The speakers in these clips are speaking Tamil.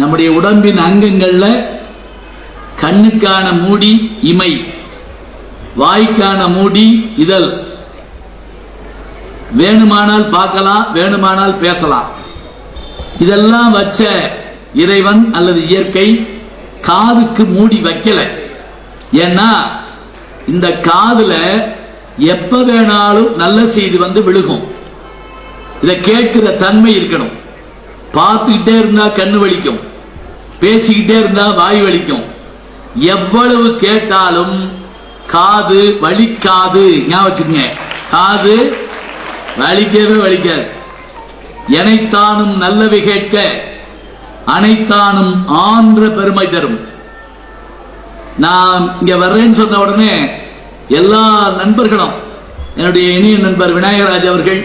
நம்முடைய உடம்பின் அங்கங்கள்ல கண்ணுக்கான மூடி இமை, வாய்க்கான மூடி இதழ். வேணுமானால் பார்க்கலாம், வேணுமானால் பேசலாம். இதெல்லாம் வச்ச இறைவன் அல்லது இயற்கை காதுக்கு மூடி வைக்கல. ஏன்னா இந்த காதுல எப்ப வேணாலும் நல்ல செய்தி வந்து விழுகும். இதை கேட்கிற தன்மை இருக்கணும். பார்த்துக்கிட்டே இருந்தா கண்ணு வலிக்கும், பேசிக்கிட்டே இருந்தா வாய் வலிக்கும். எவ்வளவு கேட்டாலும் காது வலிக்காது. ஞாபகம் வச்சுக்கங்க, காது வலிக்கவே வலிக்காது. எனைத்தானும் நல்லவை கேட்க அனைத்தானும் ஆன்ற பெருமை தரும். நான் இங்க வர்றேன்னு சொன்ன உடனே எல்லா நண்பர்களும், என்னுடைய இனிய நண்பர் விநாயகராஜ் அவர்கள்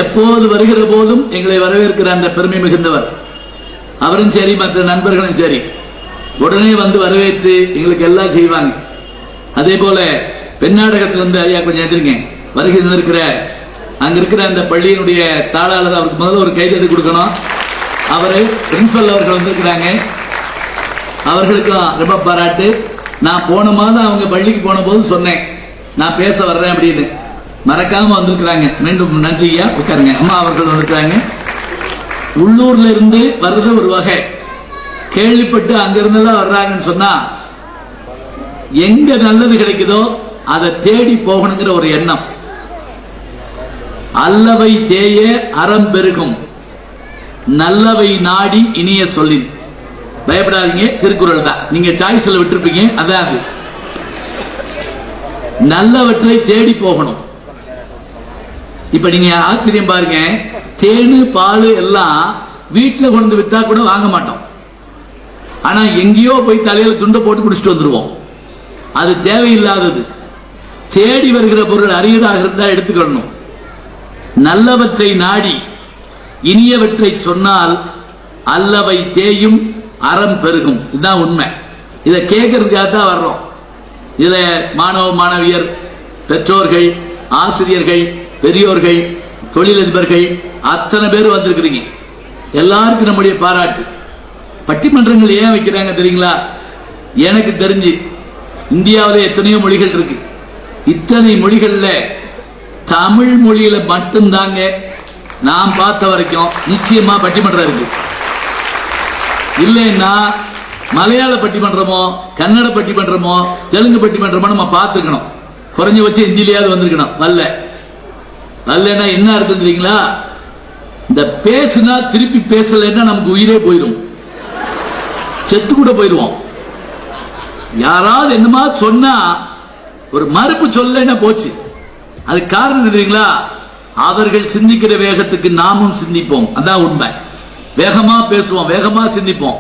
எப்போது வருகிற போதும் எங்களை வரவேற்கிற அந்த பெருமை மிகுந்தவர். அவரும் சரி, மற்ற நண்பர்களும் சரி, உடனே வந்து வரவேற்று எங்களுக்கு எல்லாம் செய்வாங்க. அதே போல பெண்ணாடகத்திலிருந்து ஐயா கொஞ்சம் எதிர்ங்க வருகை இருக்கிற அங்க இருக்கிற அந்த பள்ளியினுடைய தாளாளர், அவருக்கு முதல்ல ஒரு கைதட்டி கொடுக்கணும். அவரு பிரின்சிபல் அவர்கள் வந்திருக்கிறாங்க, அவர்களுக்கும் ரொம்ப பாராட்டு. நான் போன மாதம் அவங்க பள்ளிக்கு போன போது சொன்னேன் நான் பேச வர்றேன் அப்படின்னு, மறக்காம வந்திருக்கிறாங்க. மீண்டும் நன்றி ஐயா, உட்காருங்க. அம்மா அவர்கள் வந்திருக்கிறாங்க. உள்ளூர்ல இருந்து வர்றது ஒரு வகை, கேள்விப்பட்டு அங்கிருந்தெல்லாம் வர்றாங்கன்னு சொன்னா எங்க நல்லது கிடைக்குதோ அதை தேடி போகணுங்கிற ஒரு எண்ணம். அல்லவை தேய அறம் பெருகும், நல்லவை நாடி இனிய சொல்லின். பயப்படாதீங்க, திருக்குறள் தான், நீங்க சாய்ஸ்ல விட்டுருப்பீங்க. அதாவது நல்லவற்றை தேடி போகணும். இப்ப நீங்க ஆச்சரியம் பாருங்க, தேனு பால் எல்லாம் வீட்டுல கொண்டு வித்தா கூட வாங்க மாட்டோம். ஆனா எங்கேயோ போய் தலையில துண்டை போட்டு குடிச்சிட்டு வந்துருவோம். அது தேவையில்லாதது. தேடி வருகிற பொருள் அரியதாக இருந்தா எடுத்துக்கணும். நல்லவற்றை நாடி இனியவற்றை சொன்னால் அல்லவை தேயும் அறம் பெருகும். இதுதான் உண்மை. இதை கேட்கறதுக்காக தான் வர்றோம். இதுல மாணவ மாணவியர், பெற்றோர்கள், ஆசிரியர்கள், பெரியோர்கள், தொழிலதிபர்கள் அத்தனை பேர் வந்திருக்கிறீங்க. எல்லாருக்கும் நம்முடைய பாராட்டு. பட்டிமன்றங்கள் ஏன் வைக்கிறாங்க தெரியுங்களா? எனக்கு தெரிஞ்சு இந்தியாவில எத்தனையோ மொழிகள் இருக்கு. இத்தனை மொழிகள்ல தமிழ் மொழியில மட்டும்தாங்க நான் பார்த்த வரைக்கும் நிச்சயமா பட்டிமன்றம் இருக்கு. இல்லைன்னா மலையாள பட்டிமன்றமோ, கன்னட பட்டிமன்றமோ, தெலுங்கு பட்டிமன்றமோ நம்ம பார்த்துக்கணும். குறைஞ்சபட்சம் ஹிந்தியிலேயாவது வந்திருக்கணும். வல்லன்னா என்ன அர்த்தம் தெரியுங்களா? இந்த பேசுனா திருப்பி பேசலைன்னா நமக்கு உயிரே போயிடும், செத்து கூட போயிடுவோம். யாராவது என்னமா சொன்னா ஒரு மறுப்பு சொல்லலைன்னா போச்சு. அது காரணம் தெரியுங்களா? அவர்கள் சிந்திக்கிற வேகத்துக்கு நாமும் சிந்திப்போம். அதான் உண்மை. வேகமா பேசுவோம், வேகமா சிந்திப்போம்.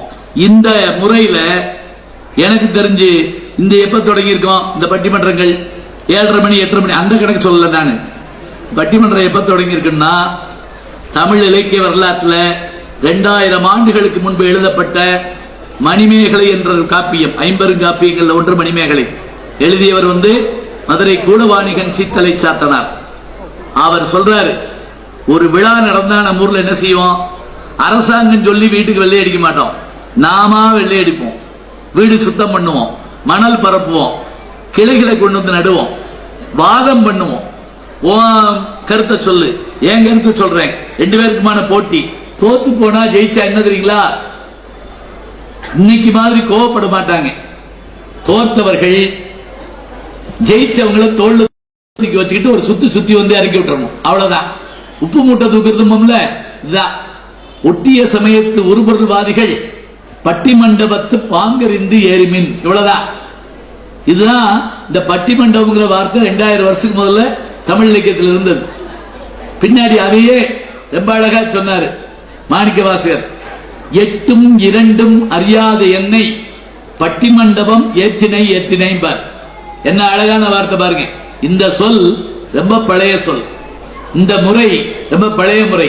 இந்த முறையில எனக்கு தெரிஞ்சு இந்த எப்ப தொடங்கி இருக்கோம் இந்த பட்டிமன்றங்கள்? 7:30 மணி 8:30 மணி அந்த கணக்கு சொல்லல. நான் பட்டிமன்றம் எப்ப தொடங்கி இருக்குன்னா, தமிழ் இலக்கிய வரலாற்றுல 2000 ஆண்டுகளுக்கு முன்பு எழுதப்பட்ட மணிமேகலை என்ற காப்பியம், 50 காப்பியங்கள்ல ஒன்று மணிமேகலை. எழுதியவர் மதுரை கூடவாணிகன் சீத்தலை சாத்தனார். அவர் சொல்றாரு, ஒரு விழா நடந்தா நம்ம ஊர்ல என்ன செய்வோம்? அரசாங்கம் சொல்லி வீட்டுக்கு வெள்ளை அடிக்க மாட்டோம், நாம வெள்ளை அடிப்போம். வீடு சுத்தம் பண்ணுவோம், மணல் பரப்புவோம், கிளைகளை கொண்டு வந்து நடுவோம், வாதம் பண்ணுவோம். கருத்தை சொல்லு, என் கருத்தை சொல்றேன், 2 பேருக்குமான போட்டி. தோத்து போனா ஜெயிச்சா என்ன தெரியுங்களா? இன்னைக்கு மாதிரி கோவப்பட மாட்டாங்க. தோற்றவர்கள் ஜெயிச்சவங்களை தோல்ல வச்சுக்கிட்டு ஒரு சுத்தி இறக்கி விட்டுறணும். அவ்வளவுதான். உப்பு மூட்டை தூக்குறதுல இதுதான். ஒட்டிய சமயத்து உருபொருள்வாதிகள் பட்டிமண்டபத்து பாங்கறிந்து ஏறிமின். இவ்வளவுதான். இதுதான் இந்த பட்டிமண்டபங்கிற வார்த்தை 2000 வருஷத்துக்கு முதல்ல தமிழ் இலக்கியத்தில் இருந்தது. பின்னாடி அதையே ரொம்ப அழகா சொன்னாரு மாணிக்க வாசகர். 8ம் 2ம் அறியாத என்னை பட்டிமண்டபம் ஏற்றினை பார். என்ன அழகான வார்த்தை பாருங்க. இந்த சொல் ரொம்ப பழைய சொல், இந்த முறை ரொம்ப பழைய முறை.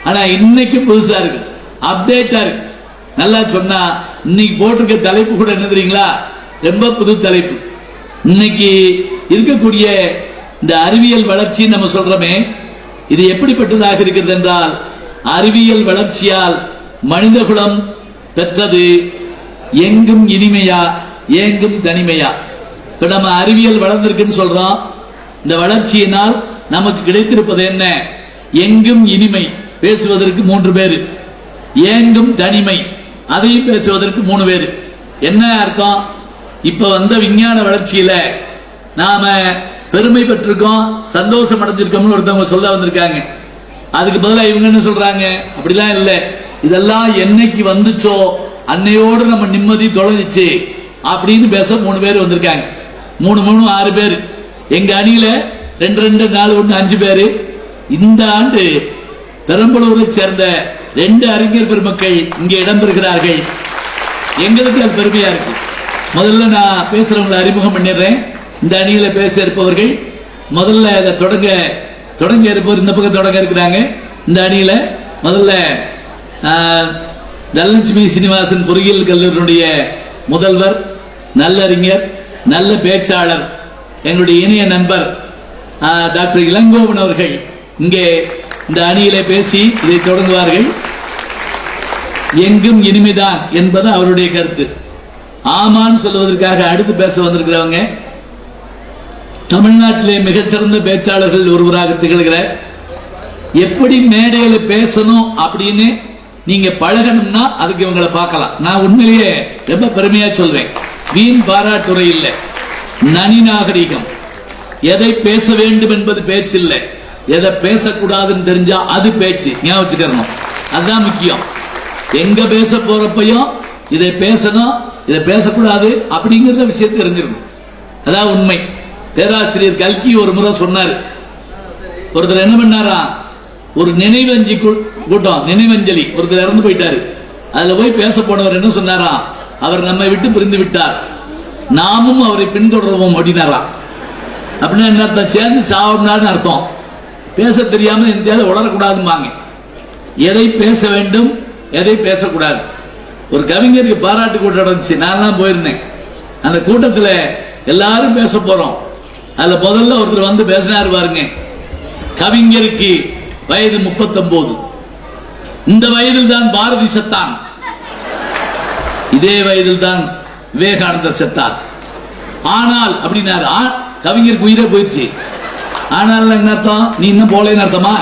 ஆனா இன்னைக்கு புதுசா இருக்கு, அப்டேட்டா இருக்கு. நல்லா சொன்னா இன்னைக்கு போட்டிருக்க தலைப்பு கூட என்ன தெரியுங்களா? ரொம்ப புது தலைப்பு. இன்னைக்கு இருக்கக்கூடிய இந்த அறிவியல் வளர்ச்சி நம்ம சொல்றோமே, இது எப்படிப்பட்டதாக இருக்கிறது என்றால், அறிவியல் வளர்ச்சியால் மனிதகுலம் பெற்றது எங்கும் இனிமையா ஏங்கும் தனிமையா. இப்ப நம்ம அறிவியல் வளர்ந்திருக்குன்னு சொல்றோம். இந்த வளர்ச்சியினால் நமக்கு கிடைத்திருப்பது என்ன? எங்கும் இனிமை பேசுவதற்கு 3 பேரு, ஏங்கும் தனிமை அதையும் பேசுவதற்கு 3 பேரு. என்ன அர்த்தம்? இப்ப வந்த விஞ்ஞான வளர்ச்சியில நாம பெருமை பெற்றிருக்கோம், சந்தோஷம் அடைஞ்சிருக்கோம்னு ஒருத்தவங்க சொல்ல வந்திருக்காங்க. அதுக்கு பதிலாக இவங்க என்ன சொல்றாங்க? அப்படிலாம் இல்ல, இதெல்லாம் என்னைக்கு வந்துச்சோ அன்னையோடு நம்ம நிம்மதி தொலைஞ்சிச்சு அப்படின்னு பேச 3 பேர் வந்திருக்காங்க. 3 3 6 பேர். எங்க அணியில 2 2 4 1 5 பேரு. இந்த ஆண்டு பெரம்பலூரை சேர்ந்த 2 அறிஞர் பெருமக்கள் இங்கே இடம்பெறுகிறார்கள். எங்களுக்கு அது பெருமையா இருக்கு. முதல்ல நான் பேசுறவங்களை அறிமுகம் பண்ணிடுறேன். இந்த அணியில பேச இருப்பவர்கள் முதல்ல இதை தொடங்க இருப்பவர் இந்த பக்கம் தொடங்க இருக்கிறாங்க. இந்த அணியில முதல்ல தனலட்சுமி சீனிவாசன் பொறியியல் கல்லூரியுடைய முதல்வர், நல்லறிஞர், நல்ல பேச்சாளர், எங்களுடைய இணைய நண்பர் டாக்டர் இளங்கோவன் அவர்கள் இங்கே இந்த அணியிலே பேசி இதை தொடங்குவார்கள். எங்கும் இனிமைதான் என்பது அவருடைய கருத்து. ஆமான்னு சொல்வதற்காக அடுத்து பேச வந்திருக்கிறவங்க தமிழ்நாட்டிலே மிகச்சிறந்த பேச்சாளர்கள் ஒருவராக திகழ்கிற, எப்படி மேடையில பேசணும் அப்படின்னு நீங்க பழகணும்னா அதுக்கு இவங்களை பார்க்கலாம். நான் உண்மையிலேயே ரொம்ப பெருமையா சொல்றேன். வீண் பாராட்டுரை இல்லை, நனி நாகரிகம். எதை பேச வேண்டும் என்பது பேச்சு இல்லை, எதை பேசக்கூடாதுன்னு தெரிஞ்சா அது பேச்சு. ஞாபகம் வச்சுக்கணும், அதுதான் முக்கியம். எங்க பேச போறப்பையும் இதை பேசணும், இதை பேசக்கூடாது அப்படிங்கிற விஷயத்தை தெரிஞ்சிருக்கும். அதான் உண்மை. பேராசிரியர் கல்கி ஒரு முறை சொன்னார். ஒருத்தர் என்ன பண்ணாரா, ஒரு நினைவஞ்சி கூட்டம், நினைவஞ்சலி, ஒருத்தர் இறந்து போயிட்டாரு. அதுல போய் பேச போனவர் என்ன சொன்னாரா, அவர் நம்மை விட்டு பிரிந்து விட்டார், நாமும் அவரை பின்தொடர்வோம் அப்படின்னாரா. அப்படின்னா என்ன அர்த்தம்? சேர்ந்து சாவம்னான்னு அர்த்தம். பேச தெரியாம இந்தியாவில் உளரக்கூடாதுமாங்க. எதை பேச வேண்டும், எதை பேசக்கூடாது. ஒரு கவிஞருக்கு பாராட்டு கூட்டம் நடந்துச்சு, நான் போயிருந்தேன். அந்த கூட்டத்தில் எல்லாரும் பேச போறோம். அதுல முதல்ல ஒருத்தர் வந்து பேசினார் பாருங்க. கவிஞருக்கு வயது 39. இந்த வயதில் தான் பாரதி செத்தான், இதே வயதில் தான் விவேகானந்தர் செத்தார். ஆனால் அப்படின்னாரு, கவிஞருக்கு உயிரே போயிடுச்சு. ஆனால் என்ன அர்த்தம்? நீ இன்னும் போலேன்னு அர்த்தமா?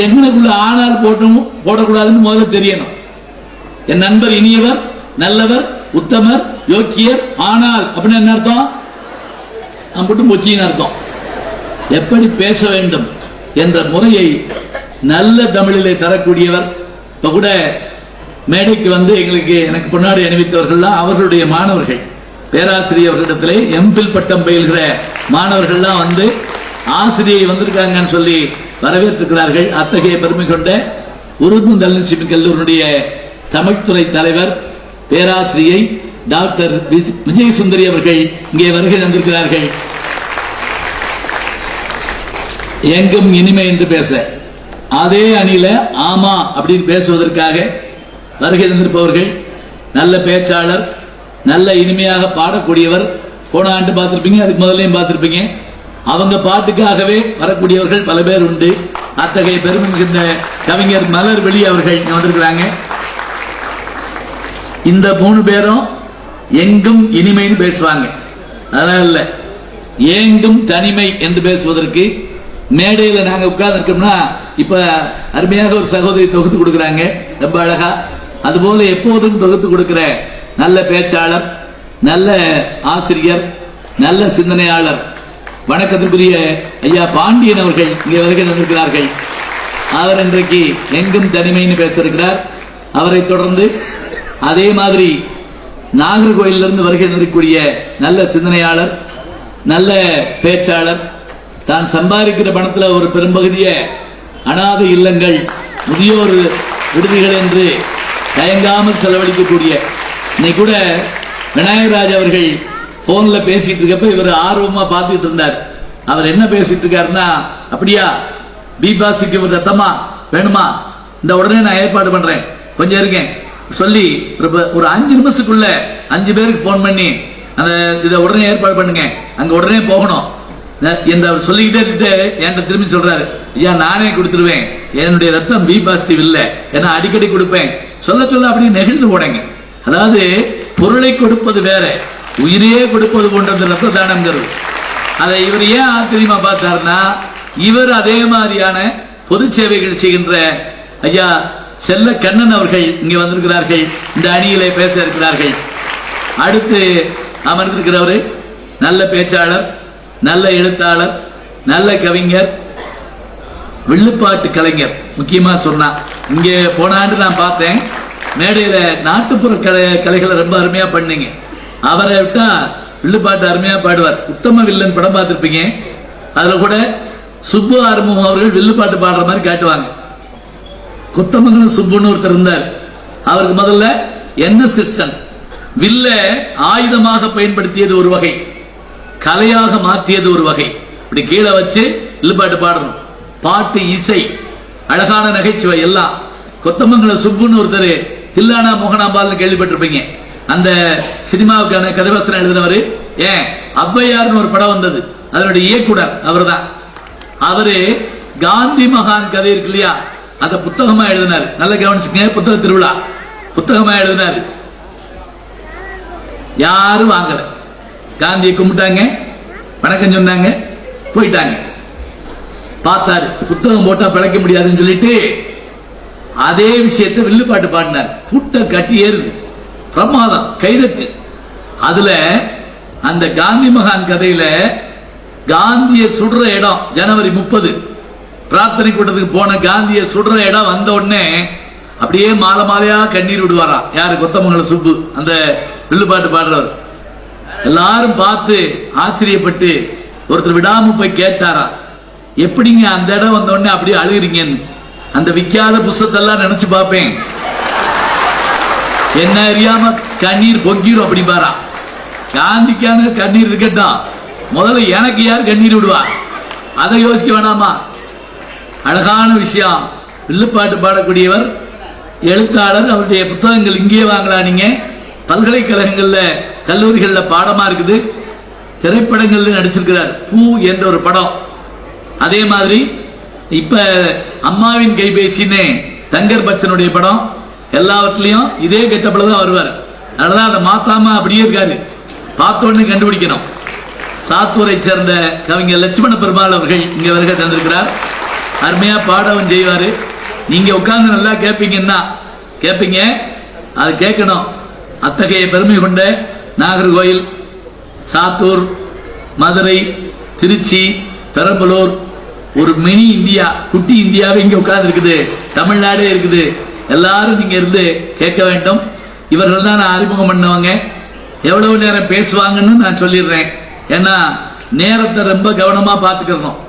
எங்கனுக்குள்ள ஆனால் போடக்கூடாதுன்னு முதல்ல தெரியணும். என் நண்பர் இனியவர், நல்லவர், உத்தமர், யோக்கியர், ஆனால் அப்படின்னு என்ன அர்த்தம்? மட்டும் போச்சின்னு அர்த்தம். எப்படி பேச வேண்டும் என்ற முறையை நல்ல தமிழிலே தரக்கூடியவர். இப்ப கூட மேடைக்கு வந்து எனக்கு முன்னாடி அணிவித்தவர்கள்லாம் அவர்களுடைய மாணவர்கள், பேராசிரியர்களிடத்திலே எம்பில் பட்டம் பயில்கிற மாணவர்கள்லாம் வந்து ஆசிரியை வந்திருக்காங்கன்னு சொல்லி வரவேற்றிருக்கிறார்கள். அத்தகைய பெருமை கொண்ட உருது தனலட்சுமி கல்லூரியுடைய தமிழ்துறை தலைவர் பேராசிரியை டாக்டர் விஜய் சுந்தரி அவர்கள் இங்கே வருகை தந்திருக்கிறார்கள். எங்கும் இனிமை என்று பேச, அதே அணியில ஆமா அப்படின்னு பேசுவதற்காக வருகை தந்திருப்பவர்கள் நல்ல பேச்சாளர், நல்ல இனிமையாக பாடக்கூடியவர். போன ஆண்டு பார்த்திருப்பீங்க, அதுக்கு முதலையும் பார்த்திருப்பீங்க. அவங்க பாட்டுக்காகவே வரக்கூடியவர்கள் பல பேர் உண்டு. அத்தகைய பெருமை மிகுந்த கவிஞர் மலர் வெளி அவர்கள் வந்திருக்கிறாங்க. இந்த 3 பேரும் எங்கும் இனிமைன்னு பேசுவாங்க. அதெல்லாம் இல்ல, ஏங்கும் தனிமை என்று பேசுவதற்கு மேடையில் நாங்க உட்கார்ந்து இருக்கோம்னா, இப்ப அருமையாக ஒரு சகோதரி தொகுத்து கொடுக்கிறாங்க, ரொம்ப அழகா. அதுபோல எப்போதும் தொகுத்து கொடுக்கிற நல்ல பேச்சாளர், நல்ல ஆசிரியர், நல்ல சிந்தனையாளர், வணக்கத்திற்குரிய ஐயா பாண்டியன் அவர்கள் இங்கே வருகை தந்திருக்கிறார்கள். அவர் இன்றைக்கு எங்கும் தனிமைன்னு பேச இருக்கிறார். அவரை தொடர்ந்து அதே மாதிரி நாகர்கோயிலிருந்து வருகை தந்திருக்கக்கூடிய நல்ல சிந்தனையாளர், நல்ல பேச்சாளர், தான் சம்பாதிக்கிற பணத்தில் ஒரு பெரும்பகுதியை அனாதை இல்லங்கள், முதியோர் விடுதிகள் என்று தயங்காமல் செலவழிக்கக்கூடிய, இன்னைக்கு கூட விநாயகராஜ் அவர்கள் போன்ல பேசிட்டு இருக்கப்ப இவர் ஆர்வமா பார்த்துட்டு இருந்தார். அவர் என்ன பேசிட்டு இருக்காருன்னா, அப்படியா பி பாசிட்டிவ் ரத்தமா வேணுமா, இந்த உடனே நான் ஏற்பாடு பண்றேன், கொஞ்சம் இருக்கேன் சொல்லி ஒரு 5 நிமிஷத்துக்குள்ள 5 பேருக்கு போன் பண்ணி அந்த இதை உடனே ஏற்பாடு பண்ணுங்க, அங்க உடனே போகணும் என்று அவர் சொல்லிக்கிட்டே என்கிட்ட திரும்பி சொல்றாரு, ஐயா நானே கொடுத்துருவேன், என்னுடைய ரத்தம் பி பாசிட்டிவ் இல்லை, ஏன்னா அடிக்கடி கொடுப்பேன், சொல்ல சொல்ல அப்படி நெகிழ்ந்து போனேங்க. அதாவது பொருளை கொடுப்பது வேற, உயிரையே கொடுப்பது போன்றது ரத்த தானம்ங்கிறது. அதை இவர் ஏன் ஆச்சரியமா பார்த்தாருன்னா, இவர் அதே மாதிரியான பொது சேவைகள் செய்கின்ற ஐயா செல்ல கண்ணன் அவர்கள் இங்கே வந்திருக்கிறார்கள், இந்த அணியிலே பேச இருக்கிறார்கள். அடுத்து அமர்ந்திருக்கிறவர் நல்ல பேச்சாளர், நல்ல எழுத்தாளர், நல்ல கவிஞர், வில்லுப்பாட்டு கலைஞர். முக்கியமா சொன்னா இங்கே போன ஆண்டு நான் பார்த்தேன் மேடையில நாட்டுப்புற கலைகளை ரொம்ப அருமையா பண்ணீங்க. அவரை விட்டா வில்லுப்பாட்டு அருமையா பாடுவார். உத்தம வில்லன் படம் பார்த்திருப்பீங்க, அதுல கூட சுப்பு ஆறுமுகம் அவர்கள் வில்லுப்பாட்டு பாடுற மாதிரி காட்டுவாங்க. கொத்தமங்கலம் சுப்புன்னு ஒருத்தர் இருந்தார், அவருக்கு முதல்ல NS கிருஷ்ணன் வில்ல ஆயுதமாக பயன்படுத்தியது ஒரு வகை, கலையாக மாற்றியது ஒரு வகை. இப்படி கீழே வச்சு வில்லுப்பாட்டு பாடணும், பாட்டு இசை அழகான நகைச்சுவை எல்லாம். கொத்தமங்கலம் சுப்புன்னு ஒருத்தர் தில்லானா மோகனாம்பால் கேள்விப்பட்டிருப்பீங்க, அந்த சினிமாவுக்கான கதைவசனம் எழுதினவர். ஏன் ஔவையார்னு ஒரு படம் வந்தது, அதனுடைய இயக்குனர் அவர் தான். அவரு காந்தி மகான் கதை இருக்கு இல்லையா, அந்த புத்தகமா எழுதினார். நல்ல கவனிச்சுங்க, புத்தக திருவிழா புத்தகமா எழுதினார். யாரும் வாங்கல, காந்தியை கும்பிட்டாங்க, வணக்கம் சொன்னாங்க, போயிட்டாங்க. பார்த்தாரு புத்தகம் போட்டா பிழைக்க முடியாதுன்னு சொல்லிட்டு அதே விஷயத்தை வில்லுப்பாட்டு பாடினார். புட்ட கட்டி ஏறுது, பிரமாதம், கைதட்டு. அதுல அந்த காந்தி மகான் கதையில காந்திய சுடுற இடம் ஜனவரி 30 பிரார்த்தனை கூட்டத்துக்கு போன காந்திய சுடுற இடம் வந்த உடனே அப்படியே மாலை மாலையா கண்ணீர் விடுவாராம். யாரு? கொத்தமங்கலம் சுப்பு, அந்த வில்லுப்பாட்டு பாடுறவர். எல்லாரும் பார்த்து ஆச்சரியப்பட்டு ஒருத்தர் விடாம போய் கேட்டாரா, எப்படிங்க அந்த இடம் வந்த உடனே அப்படியே அழுகிறீங்கன்னு. அந்த விற்காத புஸ்தத்தெல்லாம் நினைச்சு பார்ப்பேன், என்ன அறியாம கண்ணீர் பொங்கிரும் அப்படி பாரா. காந்திக்கான கண்ணீர் இருக்கட்டும், முதல்ல எனக்கு யார் கண்ணீர் விடுவா அதை யோசிக்க வேணாமா? அழகான விஷயம். வில்லுப்பாட்டு பாடக்கூடியவர், எழுத்தாளர். அவருடைய புத்தகங்கள் இங்கேயே வாங்கலாம் நீங்க. பல்கலைக்கழகங்கள்ல கல்லூரிகள்ல பாடமா இருக்குது. திரைப்படங்கள்ல நடிச்சிருக்கிறார், பூ என்ற ஒரு படம். அதே மாதிரி இப்ப அம்மாவின் கைபேசின்னு தங்கர் பச்சனுடைய படம், எல்லாவற்றிலையும் இதே கெட்டப்பல தான் வருவார். அதனாலதான் அதை மாத்தாம அப்படியே இருக்காரு, பார்த்தோன்னு கண்டுபிடிக்கணும். சாத்தூரை சேர்ந்த கவிஞர் லட்சுமண பெருமாள் அவர்கள் இங்க வருகை தந்திருக்கிறார். அருமையா பாடவும் செய்வாரு. நீங்க உட்கார்ந்து நல்லா கேட்பீங்கன்னா கேட்பீங்க, அது கேட்கணும். அத்தகைய பெருமை கொண்ட நாகர்கோயில், சாத்தூர், மதுரை, திருச்சி, பெரம்பலூர், ஒரு மினி இந்தியா, குட்டி இந்தியாவே இங்க உட்கார்ந்து இருக்குது, தமிழ்நாடே இருக்குது. எல்லாரும் நீங்க இருந்து கேட்க வேண்டும். இவர்கள் தான் நான் அறிமுகம் பண்ணவங்க. எவ்வளவு நேரம் பேசுவாங்கன்னு நான் சொல்லிடுறேன். ஏன்னா நேரத்தை ரொம்ப கவனமா பார்த்துக்கணும்.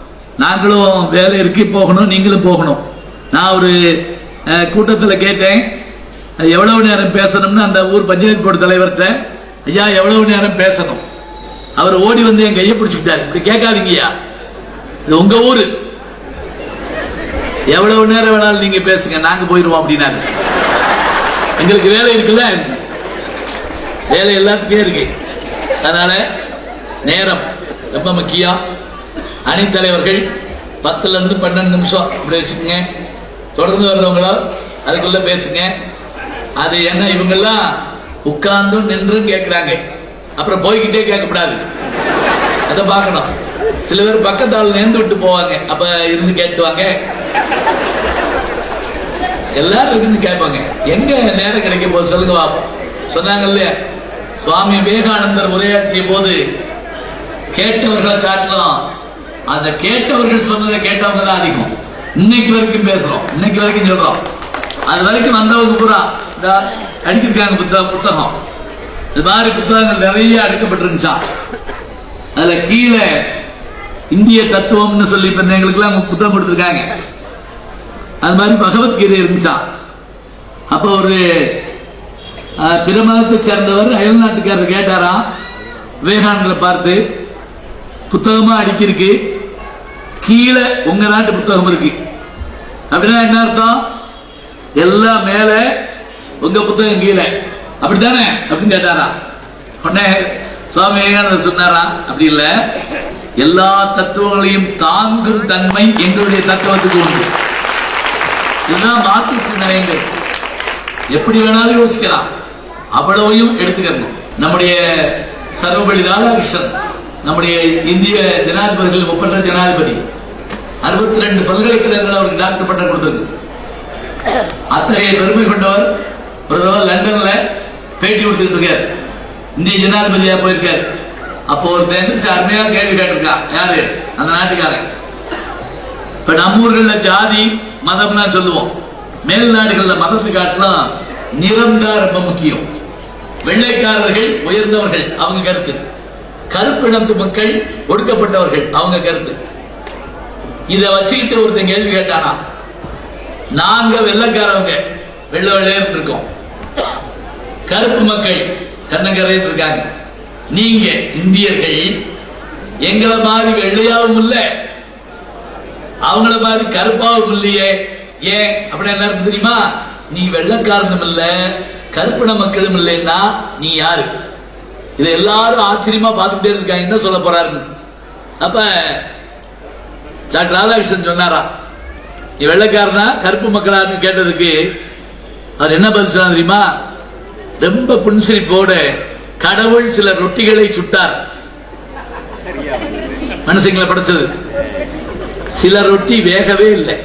நாங்களும் வேலை இருக்கு, போகணும், நீங்களும் போகணும். நான் ஒரு கூட்டத்தில் கேட்டேன், எவ்வளவு நேரம் பேசணும்னு அந்த ஊர் பஞ்சாயத்து போர்டு தலைவர்கிட்ட. ஐயா எவ்வளவு நேரம் பேசணும்? அவர் ஓடி வந்து என் கையை பிடிச்சுக்கிட்டாரு. இப்படி கேட்காதீங்கய்யா, இது உங்க ஊரு, எவ்வளவு நேரம் வேணாலும் நீங்க பேசுங்க, நாங்க போயிருவோம் அப்படின்னாரு. எங்களுக்கு வேலை இருக்குல்ல, வேலை எல்லாத்துக்கும் இருக்கு. அதனால நேரம் ரொம்ப முக்கியம். அணித்தலைவர்கள் 10ல இருந்து 12 நிமிஷம் இப்படி வச்சுக்கோங்க. தொடர்ந்து வர்றவங்களோ அதுக்குள்ள பேசுங்க. அது என்ன, இவங்கெல்லாம் உட்கார்ந்து நின்று கேட்கிறாங்க, அப்புறம் போய்கிட்டே கேட்கக்கூடாது, அதை பார்க்கணும். சில பேர் பக்கத்தால் நேர்ந்து விட்டு போவாங்க, அப்ப இருந்து கேட்டுவாங்க. எல்லாரும் இருந்து கேட்பாங்க. எங்க நேரம் கிடைக்கும் போது சொல்லுங்க பாப்போம். சொன்னாங்கல்ல, சுவாமி விவேகானந்தர் உரையாற்றிய போது கேட்டவர்களை காட்டலாம், அதை கேட்டவர்கள் சொன்னதை கேட்டவங்க தான் அதிகம். இன்னைக்கு வரைக்கும் பேசுறோம், இன்னைக்கு வரைக்கும் சொல்றோம். அது வரைக்கும் வந்தவங்க பூரா அடிச்சிருக்காங்க புத்தகம். இது மாதிரி புத்தகங்கள் நிறைய அடுக்கப்பட்டிருந்துச்சா. அதுல கீழே இந்திய தத்துவம்னு சொல்லி இப்ப எங்களுக்கு எல்லாம் புத்தகம் கொடுத்திருக்காங்க. அது மாதிரி பகவத்கீதை இருந்துச்சா. அப்ப ஒரு பிற மதத்தை சேர்ந்தவர் அயல் நாட்டுக்காரர் கேட்டாராம் விவேகானந்தரை பார்த்து, புத்தகமா அடிக்கிருக்கு, கீழே உங்க நாட்டு புத்தகம் இருக்கு, அப்படின்னா என்ன அர்த்தம்? எல்லாம் மேல, உங்க புத்தகம் கீழே, அப்படித்தானே அப்படின்னு கேட்டாரா. உடனே சுவாமி விவேகானந்தர் சொன்னாரா, அப்படி இல்ல, எல்லா தத்துவங்களையும் தாங்கும் தன்மை எங்களுடைய தத்துவத்துக்கு உண்டு. இதுதான் மாற்று சிந்தனைகள். எப்படி வேணாலும் யோசிக்கலாம், அவ்வளவையும் எடுத்துக்கணும். நம்முடைய சர்வபள்ளி ராதாகிருஷ்ணன் நம்முடைய இந்திய ஜனாதிபதிகள் ஒப்பற்ற ஜனாதிபதி, 62 பல்கலைக்கழகங்கள் அவருக்கு டாக்டர் பட்டம் கொடுத்திருக்கு. அத்தகைய பெருமை கொண்டவர். ஒரு தடவை லண்டன்ல பேட்டி கொடுத்துட்டு இருக்கார், இந்திய ஜனாதிபதியா போயிருக்கார். அப்போ ஒரு எந்திரிச்சு அருமையா கேள்வி கேட்டிருக்கான். யாரு? அந்த நாட்டுக்காரன். இப்ப நம்ம ஊர்கள்ல ஜாதி மதம்னா சொல்லுவோம், மேல் நாடுகள்ல மதத்தை காட்டலாம் நிறம் தான் ரொம்ப முக்கியம். வெள்ளைக்காரர்கள் உயர்ந்தவர்கள் அவங்க கருத்து, கருப்பினத்து மக்கள் ஒடுக்கப்பட்டவர்கள் அவங்க கருத்து. இத வச்சுக்கிட்டு ஒருத்தன் கேள்வி கேட்டானா, நாங்க வெள்ளைக்காரவங்க வெள்ளை வெள்ளையர் இருக்கோம், கருப்பு மக்கள் கண்ணங்கரையில் இருக்காங்க, நீங்க இந்தியர்கள் எங்களை மாதிரி வெள்ளையாவும் இல்ல அவங்கள மாதிரி கருப்பாவும் இல்லையே, ஏன் அப்படி என்ன தெரியுமா? நீ வெள்ளைக்காரனும் இல்ல கருப்பின மக்களும் இல்லைன்னா நீ யாரு? இதை எல்லாரும் ஆச்சரியமா பார்த்துட்டே இருக்காங்க, என்ன சொல்ல போறாருன்னு. அப்ப டாக்டர் ராதாகிருஷ்ணன் சொன்னாரா, நீ வெள்ளைக்காரனா கருப்பு மக்களான்னு கேட்டதுக்கு அவர் என்ன பதில் சொன்னார் தெரியுமா? ரொம்ப புன்சிரிப்போட, கடவுள் சில ரொட்டிகளை சுட்டார், மனுஷங்களை படைச்சது, சில ரொட்டி வேகவே இல்லை,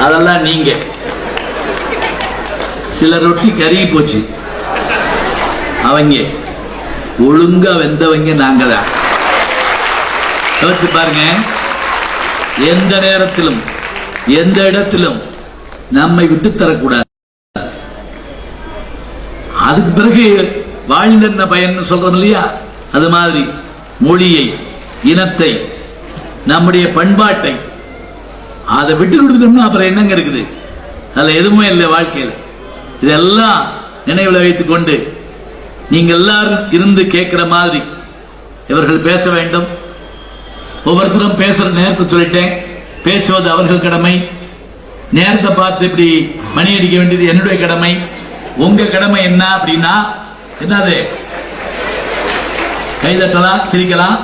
அதெல்லாம் நீங்க. சில ரொட்டி கருகி போச்சு, அவங்க ஒழுங்கா வெந்தவங்க நாங்க தான். யோசிச்சு பாருங்க, எந்த நேரத்திலும் எந்த இடத்திலும் நம்மை விட்டு தரக்கூடாது. அதுக்கு பிறகு வாழ்ந்த பயன் சொல்றோம் இல்லையா, அது மாதிரி மொழியை, இனத்தை, நம்முடைய பண்பாட்டை அதை விட்டு கொடுத்தோம்னா அப்புறம் என்னங்க இருக்குது? அதுல எதுவுமே இல்லை வாழ்க்கையில். இதெல்லாம் நினைவில் வைத்துக் கொண்டு நீங்க எல்லாரும் இருந்து கேட்கிற மாதிரி இவர்கள் பேச வேண்டும். ஒவ்வொருத்தரும் பேசுற நேரத்தை சொல்லிட்டேன், பேசுவது அவர்கள் கடமை. நேரத்தை பார்த்து இப்படி மணி அடிக்க வேண்டியது என்னுடைய கடமை. உங்க கடமை என்ன அப்படின்னா, என்னது? கைதட்டலாம், சிரிக்கலாம்,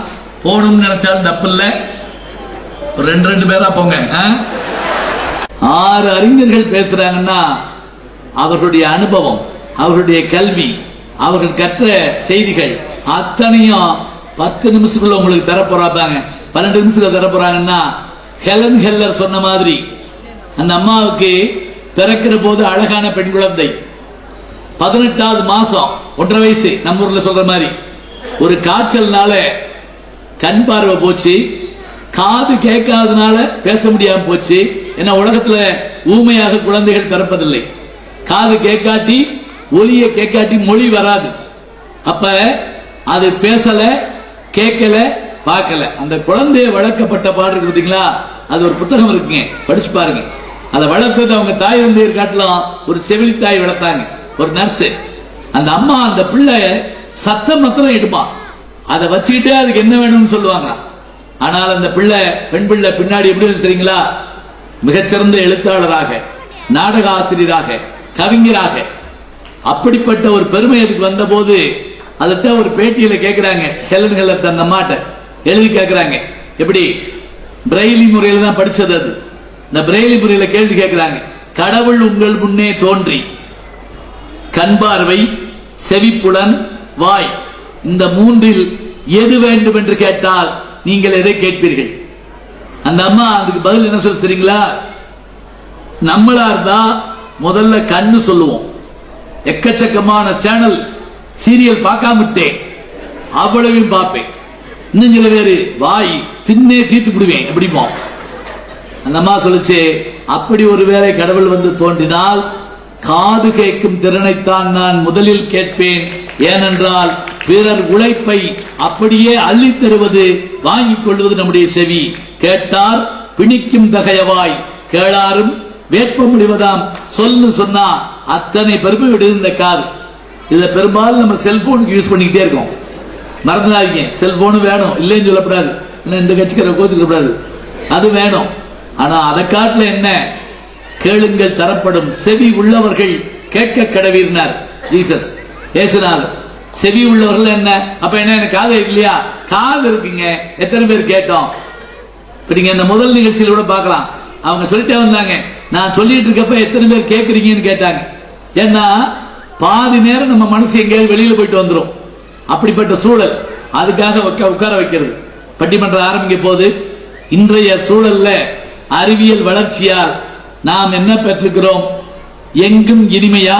போகணும்னு நினைச்சாலும் தப்பு இல்லை. ஒரு 2 பேரா போங்க. 6 அறிஞர்கள் பேசுறாங்கன்னா அவர்களுடைய அனுபவம், அவர்களுடைய கல்வி, அவர்கள் கற்ற செய்திகள் அத்தனையும் 10 நிமிஷத்துக்குள்ள உங்களுக்கு தரப்போறாங்க. 12 நிமிஷத்துல தரப்போறாங்கன்னா, ஹெலன் ஹெல்லர் சொன்ன மாதிரி அந்த அம்மாவுக்கு பிறக்கிற போது அழகான பெண் குழந்தை, 18வது மாசம் 1.5 வயசு, நம்ம ஊர்ல சொல்ற மாதிரி, ஒரு காய்ச்சல்னால கண் பார்வை போச்சு, காது கேட்காதனால பேச முடியாம போச்சு. ஏன்னா உலகத்துல ஊமையாக குழந்தைகள் பிறப்பதில்லை, காது கேட்காட்டி ஒலிய கேட்காட்டி மொழி வராது. அப்ப அது பேசல, கேட்கல, பார்க்கல. அந்த குழந்தைய வளர்க்கப்பட்ட பாடு இருக்கு பாத்தீங்களா, அது ஒரு புத்தகம் இருக்குங்க, படிச்சு பாருங்க. அதை வளர்த்தது அவங்க தாய் தந்தையர் காட்டலாம் ஒரு செவிலி தாய் வளர்த்தாங்க, ஒரு நர்ஸ். அந்த அம்மா அந்த பிள்ளை சத்தம் மாத்திரம் எடுப்பான், அதை வச்சுக்கிட்டே அதுக்கு என்ன வேணும்னு சொல்லுவாங்க. ஆனால் அந்த பிள்ளை, பெண் பிள்ளை பின்னாடி எப்படி சரிங்களா, மிகச்சிறந்த எழுத்தாளராக, நாடக ஆசிரியராக, கவிஞராக, அப்படிப்பட்ட ஒரு பெருமை அதுக்கு வந்த போது அதட்ட ஒரு பேட்டியில கேட்கிறாங்க, ஹெலன் ஹெல்லர் தன் அம்மாட்ட எழுதி கேட்கிறாங்க, எப்படி பிரெய்லி முறையில தான் படிச்சது அது. இந்த பிரெய்லி முறையில கேள்வி கேட்கிறாங்க, கடவுள் உங்கள் முன்னே தோன்றி கண் பார்வை, செவிப்புலன், வாய், இந்த 3இல் எது வேண்டும் என்று கேட்டால் நீங்கள் எதை கேட்பீர்கள்? அந்த அம்மா அதுக்கு பதில் என்ன சொல்ல தெரியுங்களா? நம்மளா இருந்தா முதல்ல கண்ணு சொல்லுவோம், எக்கச்சக்கமான சேனல் சீரியல் பார்க்காம விட்டேன், அவ்வளவையும் பார்ப்பேன். இன்னும் சில பேரு வாய் தின்னே தீர்த்து விடுவேன் எப்படிமோ. அந்த அம்மா சொல்லுச்சு, அப்படி ஒரு வேளை கடவுள் வந்து தோன்றினால் காது கேட்கும் திறனைத்தான் நான் முதலில் கேட்பேன். ஏனென்றால் பிறர் உழைப்பை அப்படியே அள்ளி தருவது, வாங்கிக் கொள்வது நம்முடைய செவி. கேட்டார் பிணிக்கும் தகையவாய், கேளாரும் வேட்பமொழிவதாம் சொல்லு சொன்னா அத்தனை பெருமை விடுது இந்த காது. இதை பெரும்பாலும் நம்ம செல்போனுக்கு யூஸ் பண்ணிக்கிட்டே இருக்கோம். மறந்துடாதீங்க, செல்போனு வேணும், இல்லைன்னு சொல்லப்படாது, இந்த கட்சிக்கார கோச்சுக்கூடாது, அது வேணும். ஆனா அதை காட்டுல என்ன, கேளுங்கள் தரப்படும், செவி உள்ளவர்கள் கேட்க கடவீர்னார் ஜீசஸ் ஏசுனார். செவி உள்ளவர்கள் என்ன, அப்ப என்ன, எனக்கு காது இல்லையா? காது இருக்குங்க, எத்தனை பேர் கேட்டோம். இப்ப நீங்க இந்த முதல் நிகழ்ச்சியில கூட பார்க்கலாம், அவங்க சொல்லிட்டே வந்தாங்க, நான் சொல்லிட்டு இருக்கப்ப எத்தனை பேர் கேட்கறீங்கன்னு கேட்டாங்க. ஏன்னா பாதி நேரம் நம்ம மனசு எங்கேயாவது வெளியில போயிட்டு வந்துடும். அப்படிப்பட்ட சூழல், அதுக்காக உட்கார வைக்கிறது. பட்டிமன்றம் ஆரம்பிக்க போது இன்றைய சூழல்ல அறிவியல் வளர்ச்சியால் நாம் என்ன பெற்றிருக்கிறோம்? எங்கும் இனிமையா,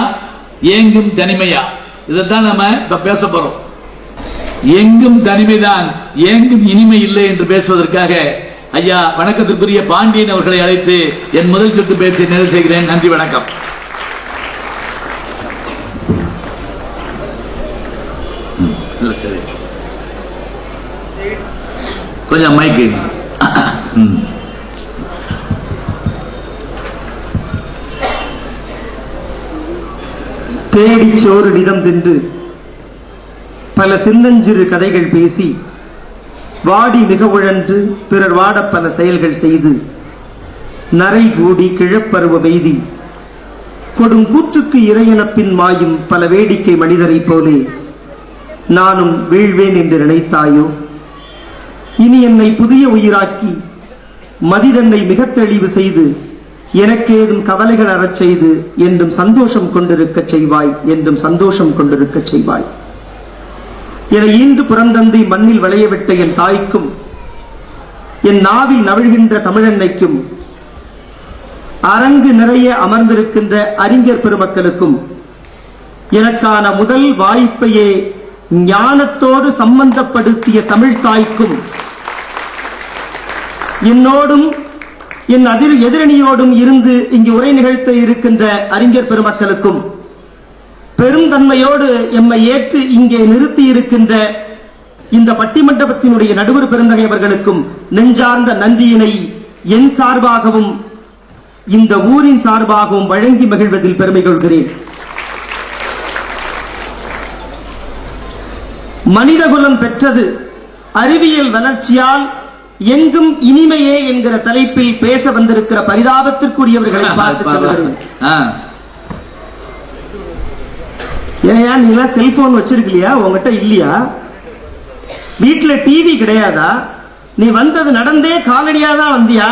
எங்கும் தனிமையா? இதைத்தான் நம்ம இப்ப பேச போறோம். எங்கும் தனிமைதான், எங்கும் இனிமை இல்லை என்று பேசுவதற்காக ஐயா வணக்கத்திற்குரிய பாண்டியன் அவர்களை அழைத்து என் முதல் சுற்று பேச்சை நிறைவு செய்கிறேன். நன்றி, வணக்கம். கொஞ்சம் மைக்கு. தேடி சோறு நிதம் தின்று பல சின்னஞ்சிறு கதைகள் பேசி வாடி மிக உழன்று பிறர் வாட பல செயல்கள் செய்து நரை கூடி கிழப்பருவ வெய்தி கொடுங்கூற்றுக்கு இறையனப்பின் மாயும் பல வேடிக்கை மனிதரை போலே நானும் வீழ்வேன் என்று நினைத்தாயோ? இனி என்னை புதிய உயிராக்கி மதிதன்னை மிக தெளிவு செய்து எனக்கேதும் கவலைகள் அறச் செய்து என்றும் சந்தோஷம் கொண்டிருக்க செய்வாய், என்றும் சந்தோஷம் கொண்டிருக்க செய்வாய். என ஈந்து புறந்தந்தை மண்ணில் விளையவிட்ட என் தாய்க்கும் என் நாவில் நவிழ்கின்ற தமிழன்னைக்கும் அரங்கு நிறைய அமர்ந்திருக்கின்ற அறிஞர் பெருமக்களுக்கும் எனக்கான முதல் வாய்ப்பையே ஞானத்தோடு சம்பந்தப்படுத்திய தமிழ் தாய்க்கும் என்னோடும் என் எதிரணியோடும் இருந்து இங்கு உரை நிகழ்த்த இருக்கின்ற அறிஞர் பெருமக்களுக்கும் பெருந்தன்மையோடு எம்மை ஏற்று இங்கே நிறுத்தி இருக்கின்ற இந்த பட்டிமண்டபத்தினுடைய நடுவர் பெருந்தகை அவர்களுக்கும் நெஞ்சார்ந்த நன்றியினை என் சார்பாகவும் இந்த ஊரின் சார்பாகவும் வழங்கி மகிழ்வதில் பெருமை கொள்கிறேன். மனிதகுலம் பெற்றது அறிவியல் வளர்ச்சியால் எங்கும் இனிமையே என்கிற தலைப்பில் பேச வந்திருக்கிற பரிதாபத்திற்குரியவர்களை பார்த்து சொல்கிறேன். ஏயா நீ செல்போன் வச்சிருக்கலையா? உங்ககிட்ட இல்லையா? வீட்டுல டிவி கிடையாதா? நீ வந்தது நடந்தே காலடியா தான் வந்தியா?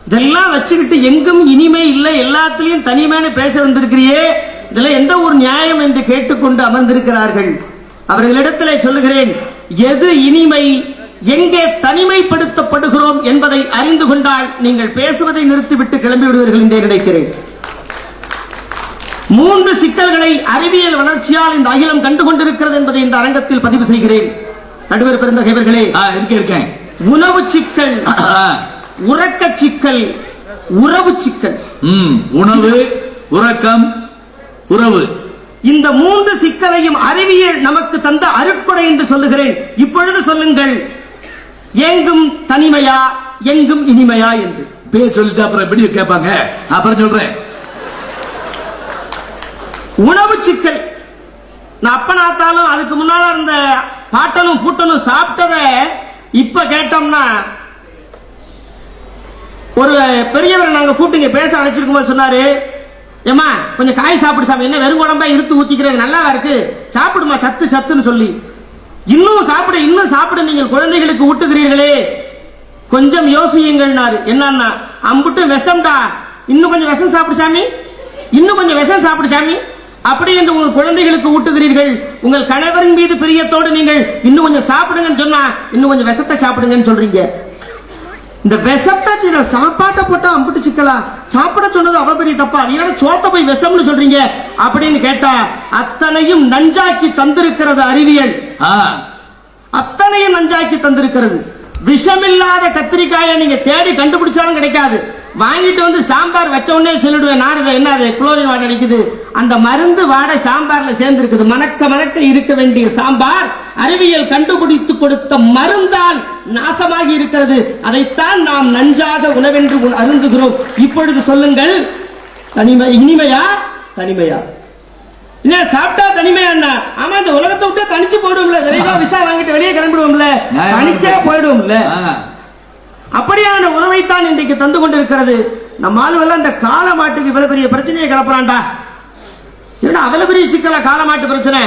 இதெல்லாம் வச்சுக்கிட்டு எங்கும் இனிமை இல்லை, எல்லாத்திலையும் தனிமையான பேச வந்திருக்கிறியே, இதெல்லாம் எந்த ஒரு நியாயம் என்று கேட்டுக்கொண்டு அமர்ந்திருக்கிறார்கள். அவர்களிடத்திலே சொல்லுகிறேன், எது இனிமை, எங்கே தனிமைப்படுத்தப்படுகிறோம் என்பதை அறிந்து கொண்டால் நீங்கள் பேசுவதை நிறுத்திவிட்டு கிளம்பி விடுவீர்கள் என்றே நினைக்கிறேன். 3 சிக்கல்களை அறிவியல் வளர்ச்சியால் இந்த அகிலம் கண்டுகொண்டிருக்கிறது என்பதை இந்த அரங்கத்தில் பதிவு செய்கிறேன். நடுவர் பெருந்தகைவர்களே, இருக்கேன். உணவு சிக்கல், உறக்க சிக்கல், உறவு சிக்கல். உணவு, உறக்கம், உறவு, இந்த 3 சிக்கலையும் அறிவியல் நமக்கு தந்த அருட்கொடை என்று சொல்லுகிறேன். இப்பொழுது சொல்லுங்கள், எங்கும் தனிமையா, எங்கும் இனிமையா என்று. பேர் சொல்லிட்டு அப்புறம் எப்படி கேட்பாங்க? அப்புறம் சொல்றேன். உணவு சிக்கல், நான் அப்பனாத்தாலும் அதுக்கு முன்னால இருந்த பாட்டனும் பூட்டனும் சாப்பிட்டத இப்ப கேட்டோம்னா, ஒரு பெரியவர் நாங்க கூப்பிட்டு பேச அழைச்சிருக்கும் போது சொன்னாரு, ஏமா கொஞ்சம் காய் சாப்பிடு சாமி, என்ன வெறும் உடம்பா இருத்து ஊத்திக்கிறது நல்லாவா இருக்கு, சாப்பிடுமா சத்து சத்துன்னு சொல்லி. இன்னும் சாப்பிட இன்னும் சாப்பிட நீங்கள் குழந்தைகளுக்கு ஊட்டுகிறீர்களே, கொஞ்சம் யோசியுங்கள். என்னன்னா, அம்புட்டு விஷம்டா, இன்னும் கொஞ்சம் விஷம் சாப்பிடு சாமி, இன்னும் கொஞ்சம் விஷம் சாப்பிடு சாமி அப்படி என்று உங்கள் குழந்தைகளுக்கு ஊட்டுகிறீர்கள். உங்கள் கணவரின் மீது பிரியத்தோடு நீங்கள் இன்னும் கொஞ்சம் சாப்பிடுங்கன்னு சொன்னா இன்னும் கொஞ்சம் விஷத்தை சாப்பிடுங்கன்னு சொல்றீங்க. இந்த விஷத்தை சாப்பாட்டை போட்டா அம்பிட்டு சிக்கலா, சாப்பிட சொன்னது அவ்வளவு பெரிய தப்பா, நீங்க சோத்த போய் விஷம்னு சொல்றீங்க அப்படின்னு கேட்டா, அத்தனையும் நஞ்சாக்கி தந்திருக்கிறது அறிவியல். அத்தனையும் நஞ்சாக்கி தந்திருக்கிறது. விஷமில்லாத கத்திரிக்காயை நீங்க தேடி கண்டுபிடிச்சாலும் கிடைக்காது. வாங்கிட்டு வந்து சாம்பார் வச்ச உடனே சொல்லிடுவேன், நான் என்னது குளோரின் வாடை அடிக்குது, அந்த மருந்து வாடை சாம்பார்ல சேர்ந்து இருக்குது. மணக்க மணக்க இருக்க வேண்டிய சாம்பார் அறிவியல் கண்டுபிடித்து கொடுத்த மருந்தால் நாசமாகி இருக்கிறது. அதைத்தான் நாம் நஞ்சாக உணவென்று அருந்துகிறோம். இப்பொழுது சொல்லுங்கள், தனிமை இனிமையா தனிமையா? என்ன சாப்பிட்டா தனிமையா? ஆமா, இந்த உலகத்தை விட்டு தனிச்சு போயிடுவோம்ல, விரைவா விசா வாங்கிட்டு வெளியே கிளம்பிடுவோம்ல, தனிச்சே போயிடுவோம்ல. அப்படியான உணவைத்தான் இன்றைக்கு தந்து கொண்டிருக்கிறது. நம்ம ஆளுவெல்லாம் இந்த கால மாட்டுக்கு இவ்வளவு பெரிய பிரச்சனையை கிளப்புறான்டா. ஏன்னா அவ்வளவு பெரிய சிக்கலா காலமாட்டு பிரச்சனை.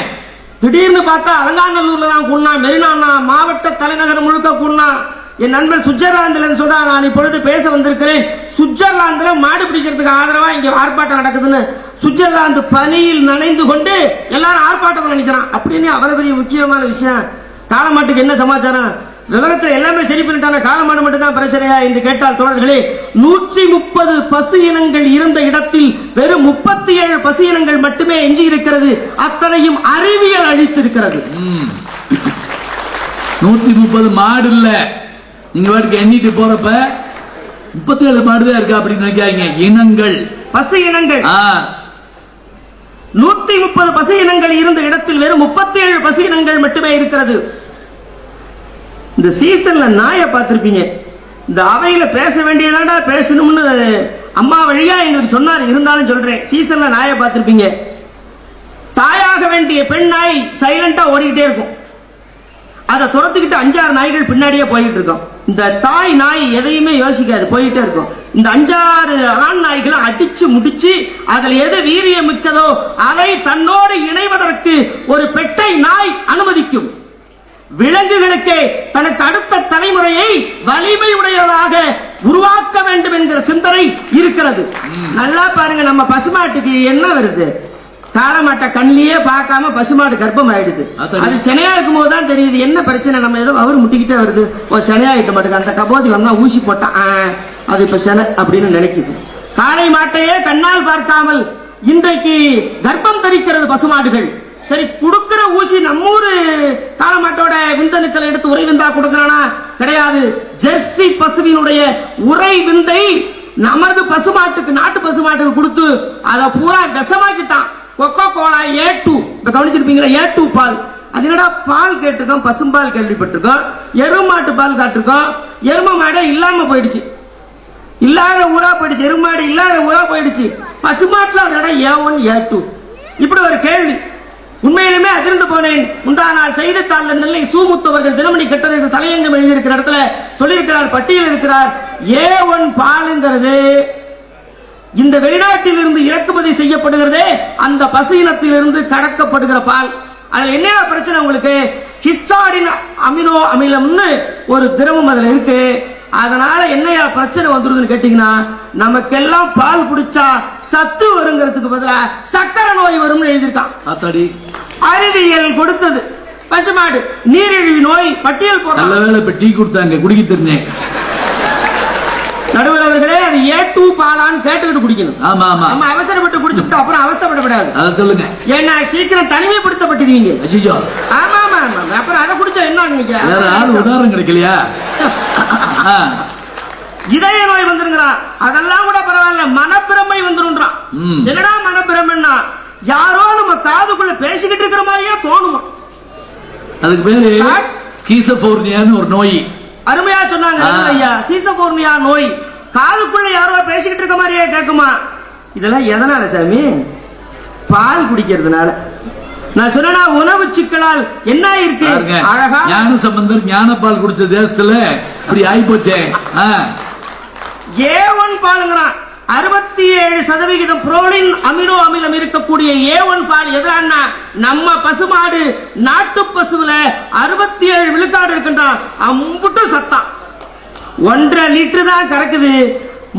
திடீர்னு பார்த்தா அலங்காநல்லூர்ல தான் கூடனா, மெரினா மாவட்ட தலைநகர் முழுக்க கூடனா, என் நண்பன் சுவிட்சர்லாந்துல சொல்றா, நான் இப்பொழுது பேச வந்திருக்கிறேன். சுவிட்சர்லாந்துல மாடு பிடிக்கிறதுக்கு ஆதரவா இங்க ஆர்ப்பாட்டம் நடக்குதுன்னு. சுவிட்சர்லாந்து பனியில் நனைந்து கொண்டு எல்லாரும் ஆர்ப்பாட்டத்தில் நிற்கிறான். அப்படின்னு அவ்வளவு பெரிய முக்கியமான விஷயம். காளமாட்டுக்கு என்ன சமாச்சாரம்? உலகத்தில் எல்லாமே சரி பண்ணிட்டாங்க, காளமாடு மட்டும் தான் பிரச்சனையா என்று கேட்டால் தோழர்களே, 130 பசு இனங்கள் இருந்த இடத்தில் வெறும் 37 பசு இனங்கள் மட்டுமே எஞ்சி இருக்கிறது. அத்தனையும் அறிவியல் அழித்திருக்கிறது. 130 மாடு இல்ல, நீங்க வாட்டுக்கு எண்ணிட்டு போறப்ப 37 மாடுதான் இருக்கா அப்படின்னு நினைக்காங்க. இனங்கள், பசு இனங்கள். 130 பசு இனங்கள் இருந்த இடத்தில் வெறும் 37 பசு இனங்கள் மட்டுமே இருக்கிறது. இந்த சீசன்ல நாயை பார்த்திருப்பீங்க. இந்த அவையில பேச வேண்டியதாண்டா பேசணும்னு அம்மா வழியா எங்களுக்கு சொன்னார், இருந்தாலும் சொல்றேன். சீசன்ல நாயை பார்த்திருப்பீங்க. தாயாக வேண்டிய பெண் நாய் சைலண்டா ஓடிக்கிட்டே இருக்கும். அதை துரத்துக்கிட்டு 5-6 நாய்கள் பின்னாடியே போயிட்டு இருக்கும். இந்த தாய் நாய் எதையுமே யோசிக்காது, போயிட்டே இருக்கும். இந்த 5-6 ஆண் நாய்களை அடிச்சு முடிச்சு அதில் எது வீரியம் மிக்கதோ அதை தன்னோடு இணைவதற்கு ஒரு பெட்டை நாய் அனுமதிக்கும். விலங்குகளுக்கு தனக்கு அடுத்த தலைமுறையை வலிமை உடையதாக உருவாக்க வேண்டும் என்கிற சிந்தனை இருக்கிறது. நல்லா பாருங்க, நம்ம பசுமாட்டுக்கு என்ன வருது? காளமாட்டை கண்ணிலேயே பார்க்காம பசுமாடு கர்ப்பம் ஆயிடுது. அது செனையா இருக்கும் போதுதான் தெரியுது என்ன பிரச்சனை. நம்ம ஏதோ அவர் முட்டிக்கிட்டே வருது, செனையாயிட்ட மாட்டுக்கு அந்த கபோதி வந்தா ஊசி போட்டான், அது இப்ப செனை அப்படின்னு நினைக்குது. காளை மாட்டையே கண்ணால் பார்க்காமல் இன்றைக்கு கர்ப்பம் தரிக்கிறது பசுமாடுகள். சரி, கொடுக்கிற ஊசி நம்மூரு காளமாட்டோட விந்தணுக்களை எடுத்து உரை விந்தா கொடுக்கறானா? கிடையாது. ஜெர்சி பசுவினுடைய உரை விந்தை நமது பசுமாட்டுக்கு, நாட்டு பசுமாட்டுக்கு கொடுத்து அதை பூரா விஷமாக்கிட்டான். கொக்கோ கோலா A2, இப்ப கவனிச்சிருப்பீங்களா? A2 பால். அது என்னடா பால் கேட்டிருக்கோம், பசும்பால் கேள்விப்பட்டிருக்கோம், எருமாட்டு பால் காட்டிருக்கோம். எரும மாடே இல்லாம போயிடுச்சு, இல்லாத ஊரா போயிடுச்சு. எருமாடு இல்லாத ஊரா போயிடுச்சு. பசுமாட்டுல அதோட A1 A2. இப்படி ஒரு கேள்வி. உண்மையிலுமே அதிர்ந்து போனேன். முந்தா நாள் செய்தித்தாள் நெல்லை சூமுத்து அவர்கள் தினமணி கட்டுரைக்கு தலையங்கம் எழுதியிருக்கிற இடத்துல சொல்லியிருக்கிறார், பட்டியல் இருக்கிறார். A1 பாலுங்கிறது இந்த வெளிநாட்டில் இருந்து இறக்குமதி செய்யப்படுகிறது, அந்த பசு இனத்திலிருந்து கடக்கப்படுகிற பால். அதுல என்ன பிரச்சனை உங்களுக்கு? ஹிஸ்டாடின் அமினோ அமிலம்னு ஒரு திரவம் அதுல இருக்கு. அதனால என்னையா பிரச்சனை வந்துருதுன்னு கேட்டீங்கன்னா, நமக்கெல்லாம் பால் குடிச்சா சத்து வருங்கிறதுக்கு பதிலா சக்கரை நோய் வரும்னு எழுதியிருக்கான். அறிவியல் கொடுத்தது. பசுமாடு நீரிழிவு நோய் பட்டியல் போட நல்ல வேளை இப்ப டீ கொடுத்தாங்க, குடிக்க தெரிஞ்சேன். நடுவர் அவர்களே, அது A2 பாலான்னு கேட்டுக்கிட்டு குடிக்கணும். ஆமா ஆமா, நம்ம அவசரப்பட்டு குடிச்சுட்டு அப்புறம் அவஸ்தைப்படக்கூடாது. அதை சொல்லுங்க. ஏன்னா சீக்கிரம் தனிமைப்படுத்தப்பட்டுருவீங்க. ஐயோ, ஆமா ஆமா ஆமா, அப்புறம் அதை குடிச்சா என்ன? வேற ஆள் உதாரணம் கிடைக்கலையா? இதய நோய் வந்துருங்கிறான். அதெல்லாம் கூட பரவாயில்ல, மனப்பிரமை வந்துருன்றான். என்னடா மனப்பிரமைன்னா? யாரோ நம்ம காதுக்குள்ள பேசிக்கிட்டு இருக்கிற மாதிரியே தோணுமா? அதுக்கு பேரு ஸ்கிசோஃப்ரெனியான்னு ஒரு நோய். அருமையா சொன்னாங்க ஐயா. ஸ்கிசோஃப்ரெனியா நோய், காதுக்குள்ள யாரோ பேசிக்கிட்டு இருக்க மாதிரியே கேட்குமா? இதெல்லாம் எதனால சாமி? பால் குடிக்கிறதுனால. நான் சொன்னா உணவு சிக்கலால் என்ன இருக்கு? அழகா ஞான சம்பந்தர் ஞானப்பால் குடிச்ச தேசத்துல இப்படி ஆகி போச்சே. A1 பாலுங்கிறான். 67% புரோலின் அமினோ அமிலம் இருக்கக்கூடிய A1 பால் எதிரான நம்ம பசுமாடு நாட்டு பசுல 67 விழுக்காடு இருக்கின்றான். அம்புட்டு சத்தம் 1.5 லிட்டர் தான் கறக்குது.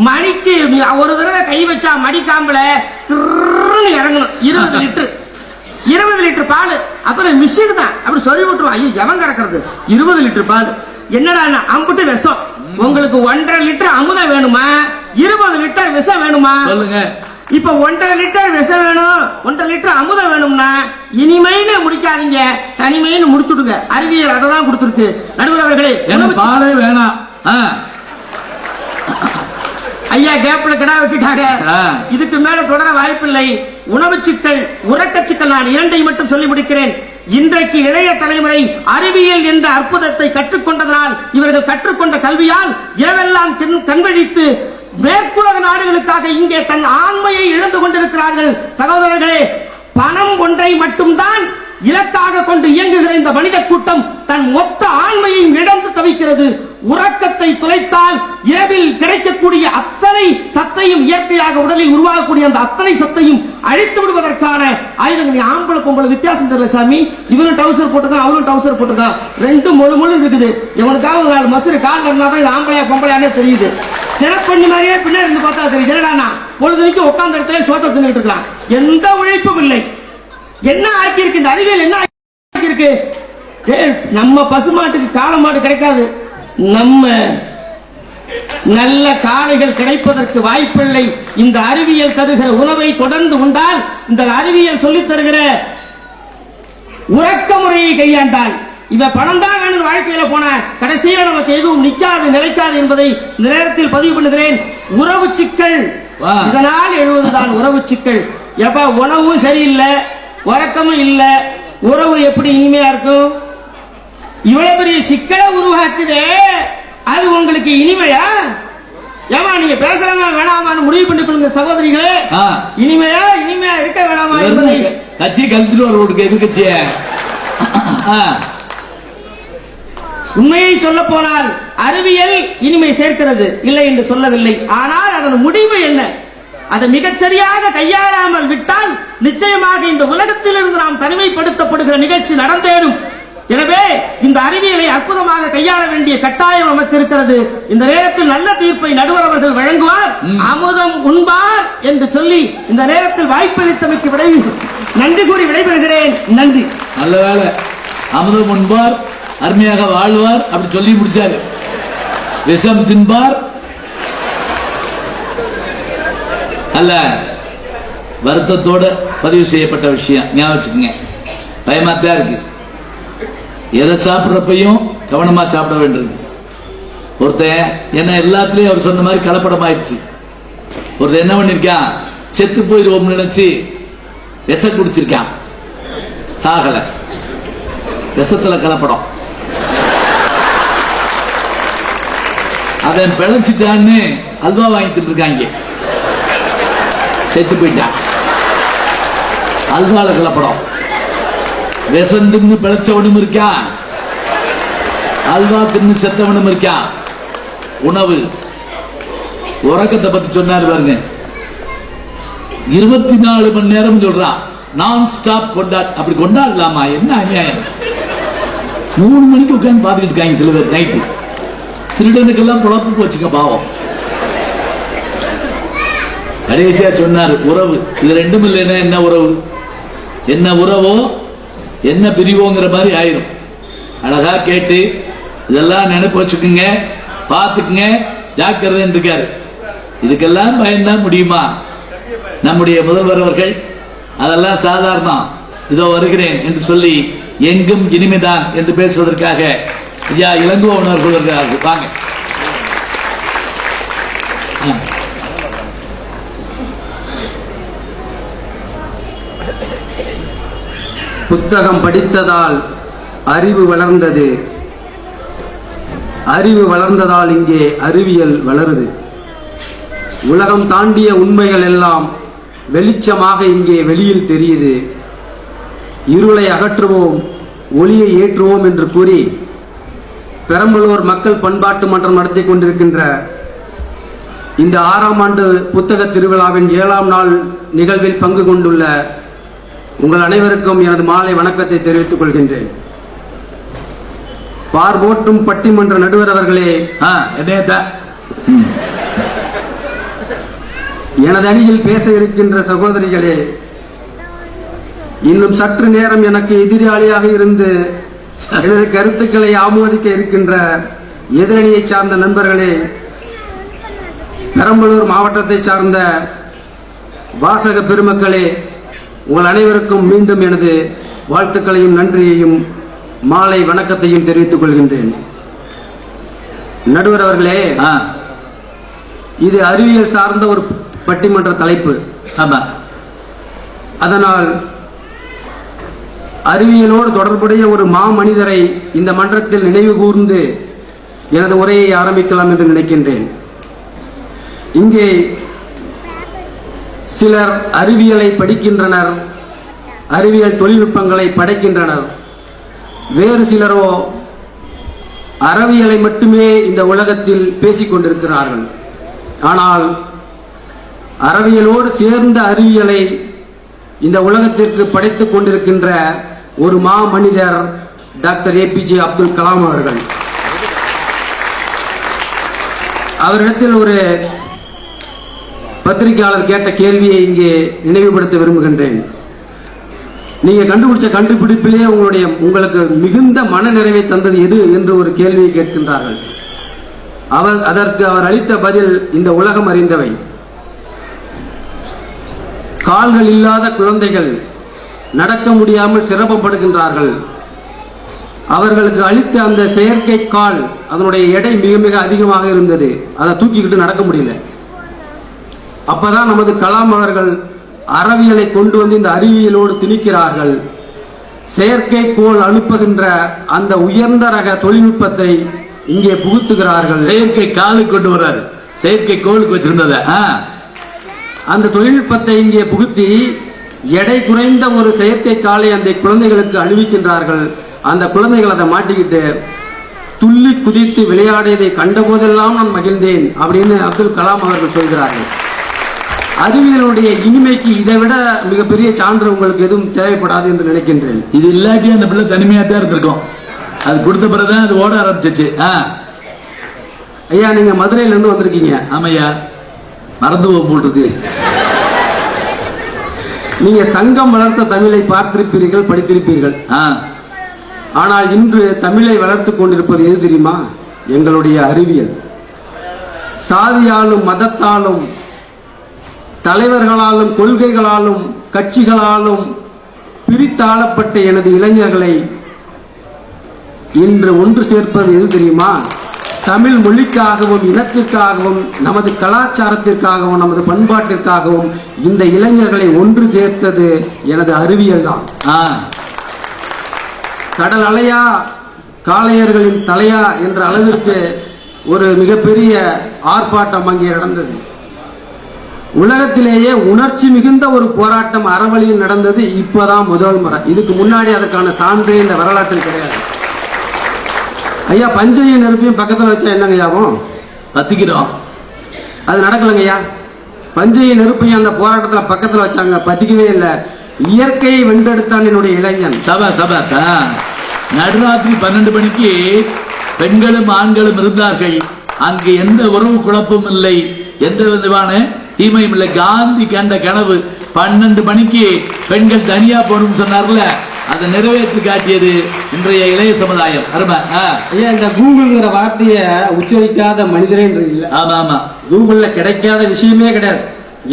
மணிக்கு ஒரு தடவை கை வச்சா மடிக்காம்பல இறங்கணும். 20 லிட்டர் 20 லிட்டர் பால். அப்புறம் மிஷின் தான் அப்படி சொல்லி விட்டுருவான். ஐயோ, எவன் கறக்கிறது? 20 லிட்டர் பால். என்னடா அம்புட்டு விஷம். உங்களுக்கு 1.5 லிட்டர் அமுதம் வேணுமா, 20 லிட்டர் விஷம் வேணுமா? சொல்லுங்க. இப்ப 1.5 லிட்டர் விஷம் வேணும், 1.5 லிட்டர் அமுதம் வேணும்னா இனிமைன்னு முடிக்காதீங்க, தனிமைன்னு முடிச்சுடுங்க. அறிவியல் அதை தான் கொடுத்துருக்கு. நடுவர் அவர்களே, பாலே வேணாம். ஐயா கேப்ல கிடா வெட்டிட்டாங்க. இதுக்கு மேல தொடர வாய்ப்பில்லை. உணவு சிக்கல், உறக்க சிக்கல். நான் இரண்டை மட்டும் சொல்லி முடிக்கிறேன். இன்றைக்கு இளைய தலைமுறை அறிவியல் என்ற அற்புதத்தை கற்றுக்கொண்டதனால், இவர்கள் கற்றுக்கொண்ட கல்வியால் இரவெல்லாம் கண்வழித்து மேற்குலக நாடுகளுக்காக இங்கே தன் ஆண்மையை இழந்து கொண்டிருக்கிறார்கள். சகோதரர்களே, பணம் ஒன்றை மட்டும்தான் இலக்காக கொண்டு இயங்குகிற இந்த மனித கூட்டம் தன் மொத்த ஆண்மையை இழந்து தவிக்கிறது. உறக்கத்தை தொலைத்தால் இரவில் கிடைக்கக்கூடிய அத்தனை சத்தையும், இயற்கையாக உடலில் உருவாகக்கூடிய அந்த அத்தனை சத்தையும் அழித்து விடுவதற்கான ஆயுதங்கள். ஆம்பளை பொம்பளை வித்தியாசம் தெரியல சாமி. இவனும் டவுசர் போட்டுருக்கான், அவனும் டவுசர் போட்டுருக்கான், ரெண்டும் முழு முழு இருக்குது. இவனுக்காக 4 மசுறு கால் இருந்தாதான் இது ஆம்பளையா பொம்பளையானே தெரியுது. சிறப்பண்ணி மாதிரியே பின்னாடி இருந்து பார்த்தா தெரியுது. என்னடா பொழுதுக்கு உட்கார்ந்த இடத்துல சோத்த தின்னுட்டு இருக்கலாம், எந்த உழைப்பும் இல்லை. என்ன ஆக்கியிருக்கு இந்த அறிவியல்? என்ன ஆக்கியிருக்கு? நம்ம பசுமாட்டுக்கு காளை மாடு கிடைக்காது, நம்ம நல்ல காளைகள் கிடைப்பதற்கு வாய்ப்பில்லை. இந்த அறிவியல் தருகிற உணவை தொடர்ந்து உண்டால், இந்த அறிவியல் சொல்லித் தருகிற உறக்க முறையை கையாண்டால், இவ பணம் தான் வேணும் வாழ்க்கையில போன கடைசியில நமக்கு எதுவும் நிக்காது, நிலைக்காது என்பதை இந்த நேரத்தில் பதிவு பண்ணுகிறேன். உறவு சிக்கல், இதனால் எழுவதுதான் உறவு சிக்கல். எப்ப உணவும் சரியில்லை, உறக்கமும் இல்லை, உறவு எப்படி இனிமையா இருக்கும்? இவ்வளவு பெரிய சிக்கலை உருவாக்குதே, அது உங்களுக்கு இனிமையா? ஏமா நீங்க பேசலாமா வேணாமான்னு முடிவு பண்ணி கொள்ளுங்க சகோதரிகளே. இனிமையா இனிமையா இருக்க வேணாமா என்பதை கட்சி கழித்துட்டு வர எதிர்கட்சிய. உண்மையை சொல்ல போனால் அறிவியல் இனிமை சேர்க்கிறது, இல்லை என்று சொல்லவில்லை. ஆனால் அதன் முடிவு என்ன? அதை மிகச்சரியாக கையாளாமல் விட்டால் நிச்சயமாக இந்த உலகத்தில் இருந்து நாம் தனிமைப்படுத்தப்படுகிற நிகழ்ச்சி நடந்தேறும். எனவே இந்த அறிவியலை அற்புதமாக கையாள வேண்டிய கட்டாயம் நமக்கு இருக்கிறது. இந்த நேரத்தில் நல்ல தீர்ப்பை நடுவர் அவர்கள் வழங்குவார், அமுதம் உண்பார் என்று சொல்லி இந்த நேரத்தில் வாய்ப்பளித்தமைக்கு நன்றி கூறி விடைபெறுகிறேன். நன்றி. நல்ல வேலை, அமுதம் உண்பார், அருமையாக வாழ்வார் அப்படி சொல்லி முடிச்சாரு. விஷம் தின்பார் அல்ல. வருத்தத்தோட பதிவு செய்யப்பட்ட விஷயம் ஞாபகம் வச்சுக்கோங்க. பயமாத்தான் இருக்கு. எதை சாப்பிட்றப்பையும் கவனமா சாப்பிட வேண்டியது. ஒருத்தன் என்ன எல்லாத்துலயும் அவர் சொன்ன மாதிரி கலப்படம் ஆயிடுச்சு. ஒருத்தன் என்ன பண்ணிருக்கான், செத்து போயிடுவோம் நினைச்சு விஷ குடிச்சிருக்கான், சாகல. விஷத்துல கலப்படம். அவன் பிழைச்சிட்டான்னு அல்வா வாங்கிட்டு இருக்காங்க, செத்து போயிட்டான். அல்வால கலப்படம். விஷம் தின்னு பிழைச்சவனும் இருக்கான், அல்வா தின்னு செத்தவனும் இருக்கான். உணவு உறக்கத்தை பத்தி சொன்னார் பாருங்க. 24 மணி நேரம் சொல்றான், நான் ஸ்டாப் கொண்டாட். அப்படி கொண்டாடலாமா? என்ன அநியாயம். 3 மணிக்கு உட்காந்து பார்த்துக்கிட்டு இருக்காங்க சில பேர் நைட்டு. திருடனுக்கெல்லாம் குழப்பு போச்சுங்க பாவம். கடைசியா சொன்னார் உறவு. இது ரெண்டும் இல்லைன்னா என்ன உறவு? என்ன உறவோ என்ன பிரிவோங்கிற மாதிரி ஆயிரும். அழகா கேட்டு இதெல்லாம் நினைப்பு வச்சுக்குங்க, பார்த்துக்குங்க, ஜாக்கிரதை இருக்காரு. இதுக்கெல்லாம் பயன்தான் முடியுமா? நம்முடைய முதல்வர் அவர்கள் அதெல்லாம் சாதாரணம், இதோ வருகிறேன் என்று சொல்லி எங்கும் இனிமைதான் என்று பேசுவதற்காக ஐயா இளங்கோவன் அவர்கள் வருகிறார்கள். வாங்க. புத்தகம் படித்ததால் அறிவு வளர்ந்தது, அறிவு வளர்ந்ததால் இங்கே அறிவியல் வளருது. உலகம் தாண்டிய உண்மைகள் எல்லாம் வெளிச்சமாக இங்கே வெளியில் தெரியுது. இருளை அகற்றுவோம், ஒளியை ஏற்றுவோம் என்று கூறி பெரம்பலூர் மக்கள் பண்பாட்டு மன்றம் நடத்தி கொண்டிருக்கின்ற இந்த 6ஆம் ஆண்டு புத்தக திருவிழாவின் 7ஆம் நாள் நிகழ்வில் பங்கு கொண்டுள்ள உங்கள் அனைவருக்கும் எனது மாலை வணக்கத்தை தெரிவித்துக் கொள்கின்றேன். பார்வோட்டும் பட்டிமன்ற நடுவர் அவர்களே, எனது அணியில் பேச இருக்கின்ற சகோதரிகளே, இன்னும் சற்று நேரம் எனக்கு எதிராளியாக இருந்து எனது கருத்துக்களை ஆமோதிக்க இருக்கின்ற எதிரணியை சார்ந்த நண்பர்களே, பெரம்பலூர் மாவட்டத்தை சார்ந்த வாசக பெருமக்களே, உங்கள் அனைவருக்கும் மீண்டும் எனது வாழ்த்துக்களையும் நன்றியையும் மாலை வணக்கத்தையும் தெரிவித்துக் கொள்கின்றேன். நடுவர் அவர்களே, இது அறிவியல் சார்ந்த ஒரு பட்டிமன்ற தலைப்பு. அதனால் அறிவியலோடு தொடர்புடைய ஒரு மாமனிதரை இந்த மன்றத்தில் நினைவு கூர்ந்து எனது உரையை ஆரம்பிக்கலாம் என்று நினைக்கின்றேன். இங்கே சிலர் அறிவியலை படிக்கின்றனர், அறிவியல் தொழில்நுட்பங்களை படைக்கின்றனர். வேறு சிலரோ அறவியலை மட்டுமே இந்த உலகத்தில் பேசிக் கொண்டிருக்கிறார்கள். ஆனால் அறவியலோடு சேர்ந்த அறிவியலை இந்த உலகத்திற்கு படைத்துக் கொண்டிருக்கின்ற ஒரு மா மனிதர் டாக்டர் APJ அப்துல் கலாம் அவர்கள். அவரிடத்தில் ஒரு பத்திரிகையாளர் கேட்ட கேள்வியை இங்கே நினைவுபடுத்த விரும்புகின்றேன். நீங்க கண்டுபிடிச்ச கண்டுபிடிப்பிலேயே உங்களுக்கு மிகுந்த மன நிறைவை தந்தது எது என்று ஒரு கேள்வியை கேட்கின்றார்கள். அதற்கு அவர் அளித்த பதில் இந்த உலகம் அறிந்தவை. கால்கள் இல்லாத குழந்தைகள் நடக்க முடியாமல் சிரமப்படுகின்றார்கள். அவர்களுக்கு அளித்த அந்த செயற்கை கால் அதனுடைய எடை மிக மிக அதிகமாக இருந்தது. அதை தூக்கிக்கிட்டு நடக்க முடியல. அப்பதான் நமது கலாம் அவர்கள் அறவியலை கொண்டு வந்து இந்த அறிவியலோடு திணிக்கிறார்கள். செயற்கைக்கோள் அனுப்புகின்ற அந்த உயர்ந்த ரக தொழில்நுட்பத்தை இங்கே புகுத்துகிறார்கள். செயற்கை காலு கொண்டு வர்றாரு, செயற்கை கோளுக்கு வச்சிருந்தத அந்த தொழில்நுட்பத்தை இங்கே புகுத்தி எடை குறைந்த ஒரு செயற்கை காலை அந்த குழந்தைகளுக்கு அணிவிக்கின்றார்கள். அந்த குழந்தைகள் அதை மாட்டிக்கிட்டு துள்ளி குதித்து விளையாடியதை கண்ட போதெல்லாம் நான் மகிழ்ந்தேன் அப்படின்னு அப்துல் கலாம் அவர்கள் சொல்கிறார்கள். அறிவியலுடைய இனிமைக்கு இதை விட மிகப்பெரிய சான்று உங்களுக்கு எதுவும் தேவைப்படாது என்று நினைக்கின்றேன். இது இல்லாட்டி அந்த பிள்ளை தனிமையா தான் இருந்திருக்கும். அது கொடுத்த பிறகுதான் அது ஓட ஆரம்பிச்சிச்சு. ஐயா, நீங்க மதுரையில இருந்து வந்திருக்கீங்க. ஆமையா, மறந்து போல் இருக்கு. நீங்க சங்கம் வளர்த்த தமிழை பார்த்திருப்பீர்கள், படித்திருப்பீர்கள். ஆனால் இன்று தமிழை வளர்த்துக் கொண்டிருப்பது எது தெரியுமா? எங்களுடைய அறிவியல். சாதியாலும் மதத்தாலும் தலைவர்களாலும் கொள்கைகளாலும் கட்சிகளாலும் பிரித்தாளப்பட்ட எனது இளைஞர்களை இன்று ஒன்று சேர்ப்பது எது தெரியுமா? தமிழ் மொழிக்காகவும் இனத்திற்காகவும் நமது கலாச்சாரத்திற்காகவும் நமது பண்பாட்டிற்காகவும் இந்த இளைஞர்களை ஒன்று சேர்த்தது எனது அறிவியல் தான். கடல் அலையா காளையர்களின் தலையா என்ற அளவிற்கு ஒரு மிகப்பெரிய ஆர்ப்பாட்டம் அங்கே நடந்தது. உலகத்திலேயே உணர்ச்சி மிகுந்த ஒரு போராட்டம் அறவழியில் நடந்தது இப்பதான் முதல் முறை. இதுக்கு முன்னாடி அதற்கான சான்றே இந்த வரலாற்றில் கிடையாது. ஐயா, பஞ்சையும் நெருப்பையும் பக்கத்தில் வச்சா என்னங்க ஆகும்? பத்திக்கிறோம். அது நடக்கலங்க ஐயா. பஞ்சையும் நெருப்பையும் அந்த போராட்டத்தில் பக்கத்தில் வச்சாங்க, பத்திக்கவே இல்லை. இயற்கையை வென்றெடுத்தான் என்னுடைய இளைஞன். நடுராத்திரி 12 மணிக்கு பெண்களும் ஆண்களும் இருந்தார்கள். அங்கு எந்த உறவு குழப்பமும் இல்லை, எந்த விதமான தீமையும் இல்லை. காந்தி கண்ட கனவு 12 மணிக்கு பெண்கள் தனியா போகணும் சொன்னார்ல, அதை நிறைவேற்றி காட்டியது இன்றைய இளைய சமுதாயம். அருமை. ஐயா, இந்த கூகுள்ங்கிற வார்த்தையை உச்சரிக்காத மனிதரே இல்லை. ஆமா ஆமா, கூகுள்ல கிடைக்காத விஷயமே கிடையாது.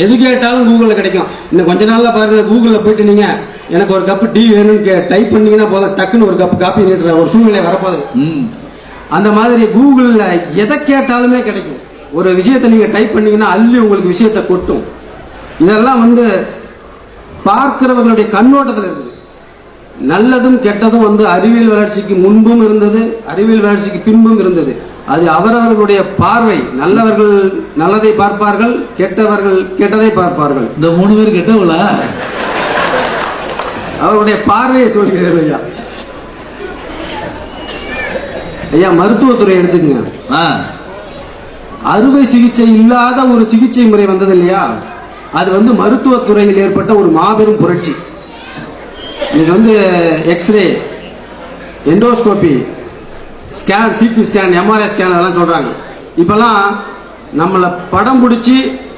எது கேட்டாலும் கூகுள்ல கிடைக்கும். இன்னும் கொஞ்ச நாள்ல பாருங்க, கூகுள்ல போயிட்டு நீங்க எனக்கு ஒரு கப்பு டீ வேணும்னு டைப் பண்ணீங்கன்னா போதும், டக்குன்னு ஒரு கப்பு காப்பி நீட்டுற ஒரு சூழ்நிலை வரப்போகுது. அந்த மாதிரி கூகுள்ல எதை கேட்டாலுமே கிடைக்கும். ஒரு விஷயத்தை நீங்க டைப் பண்ணீங்கன்னா அள்ளி உங்களுக்கு விஷயத்தை கொட்டும். இதெல்லாம் பார்க்கிறவர்களுடைய கண்ணோட்டத்தில் இருக்குது. நல்லதும் கெட்டதும் அறிவியல் வளர்ச்சிக்கு முன்பும் இருந்தது, அறிவியல் வளர்ச்சிக்கு பின்பும் இருந்தது. அது அவரவர்களுடைய பார்வை. நல்லவர்கள் நல்லதை பார்ப்பார்கள், கெட்டவர்கள் கெட்டதை பார்ப்பார்கள். இந்த 3 பேர் கெட்டவங்களா? அவருடைய பார்வையை சொல்கிறேன் ஐயா. ஐயா, மருத்துவத்துறை எடுத்துக்கங்க. அறுவை சிகிச்சை இல்லாத ஒரு சிகிச்சை முறை வந்தது இல்லையா? அது மருத்துவத்துறையில் ஏற்பட்ட ஒரு மாபெரும் புரட்சி. இன்னைக்கு x ray, endoscopy, scan, CT scan, MRI scan அதெல்லாம் சொல்றாங்க. இப்பெல்லாம் நம்மளை படம் பிடிச்சி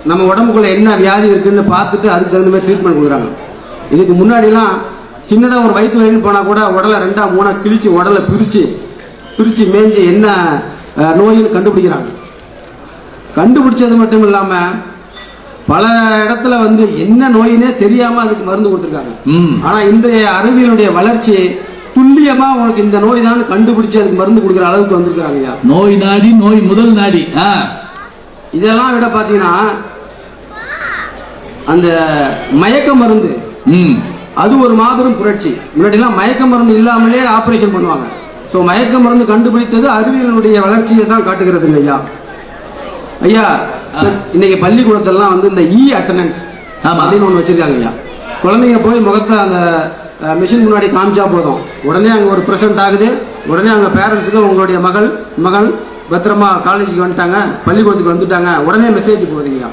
நம்ம உடம்புக்குள்ள என்ன வியாதி இருக்குன்னு பார்த்துட்டு அதுக்கு தகுந்த மாதிரி ட்ரீட்மெண்ட் கொடுக்குறாங்க. இதுக்கு முன்னாடிலாம் சின்னதாக ஒரு வயிற்று வலின்னு போனால் கூட உடலை 2 3 கிழிச்சு உடலை பிரித்து மேய்ஞ்சி என்ன நோயின்னு கண்டுபிடிக்கிறாங்க. கண்டுபிடிச்சது மட்டும் இல்லாமல் பல இடத்துல என்ன நோயினே தெரியாம அதுக்கு மருந்து கொடுத்துருக்காங்க. ஆனா இன்றைய அறிவியலுடைய வளர்ச்சி துல்லியமா உனக்கு இந்த நோய் தான் கண்டுபிடிச்சு அதுக்கு மருந்து கொடுக்குற அளவுக்கு வந்திருக்காங்க. நோய் நாடி, நோய் முதல் நாடி. இதெல்லாம் விட பாத்தீங்கன்னா அந்த மயக்க மருந்து, அது ஒரு மாபெரும் புரட்சி. முன்னாடி எல்லாம் மயக்க மருந்து இல்லாமலே ஆபரேஷன் பண்ணுவாங்க. சோ மயக்க மருந்து கண்டுபிடித்தது அறிவியலுடைய வளர்ச்சியை தான் காட்டுகிறது ஐயா. ஐயா, இன்னைக்கு பள்ளிக்கூடத்தெல்லாம் இந்த அட்டெண்டன்ஸ் அப்படின்னு ஒன்று வச்சிருக்காங்க ஐயா. குழந்தைங்க போய் முகத்தை அந்த மிஷின் முன்னாடி காமிச்சா போதும், உடனே அங்கே ஒரு பிரசன்ட் ஆகுது, உடனே அவங்க பேரண்ட்ஸுக்கு உங்களுடைய மகள் பத்திரமா காலேஜுக்கு வந்துட்டாங்க, பள்ளிக்கூடத்துக்கு வந்துட்டாங்க, உடனே மெசேஜ் போகுதுங்க.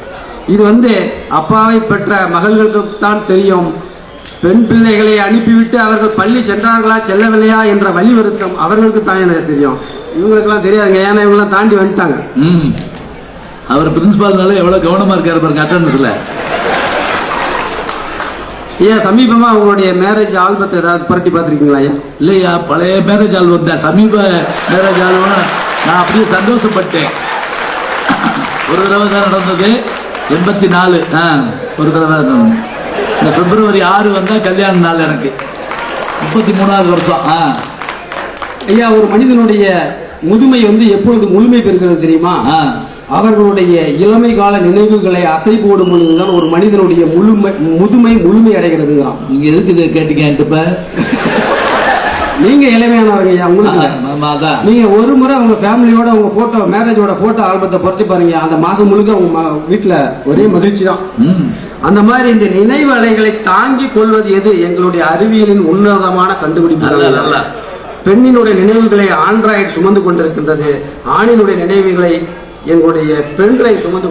இது வந்து அப்பாவை பெற்ற மகள்களுக்கு தான் தெரியும். பெண் பிள்ளைகளை அனுப்பிவிட்டு அவர்கள் பள்ளி சென்றார்களா செல்லவில்லையா என்ற வலியுறுத்தம் அவர்களுக்கு தான் எனக்கு தெரியும். இவங்களுக்கெல்லாம் தெரியாதுங்க, ஏன்னா இவங்கெல்லாம் தாண்டி வந்துட்டாங்க. அவர் பிரின்சிபால்னால எவ்வளவு கவனமா இருக்காரு பாருங்க அட்டெண்டன்ஸ்ல. ஐயா சமீபமா உங்களுடைய மேரேஜ் ஆல்பத்தை ஏதாவது புரட்டி பார்த்துருக்கீங்களா ஐயா? இல்லையா, பழைய மேரேஜ் ஆல்பம் தான். சமீப மேரேஜ் ஆல்பம் நான் அப்படியே சந்தோஷப்பட்டேன். ஒரு தடவை தான் நடந்தது, 84. ஒரு தடவை நடந்தது. இந்த பிப்ரவரி 6 வந்தா கல்யாண நாள் எனக்கு, 33வது வருஷம். ஐயா, ஒரு மனிதனுடைய முதுமை வந்து எப்பொழுது முழுமை பெறுகிறது தெரியுமா? அவர்களுடைய இளமை கால நினைவுகளை அசை போடும் பொழுதுதான் ஒரு மனிதனுடைய முதுமை முழுமை அடைகிறதுங்கிறான். நீங்க எதுக்கு இதை கேட்டீங்க? இப்ப நீங்க இளமையானவர்கள் ஐயா, உங்களுக்கு நீங்க ஒரு முறை உங்க ஃபேமிலியோட உங்க போட்டோ மேரேஜோட போட்டோ ஆல்பத்தை பொறுத்து பாருங்க, அந்த மாசம் முழுக்க உங்க வீட்டுல ஒரே மகிழ்ச்சி தான். அந்த மாதிரி இந்த நினைவு அலைகளை தாங்கி கொள்வது எது? எங்களுடைய அறிவியலின் உன்னதமான கண்டுபிடிப்பு. பெண்ணினுடைய நினைவுகளை ஆண்ட்ராய்டு சுமந்து கொண்டிருக்கின்றது, ஆணினுடைய நினைவுகளை எங்களுடைய பெண்களை சுமந்து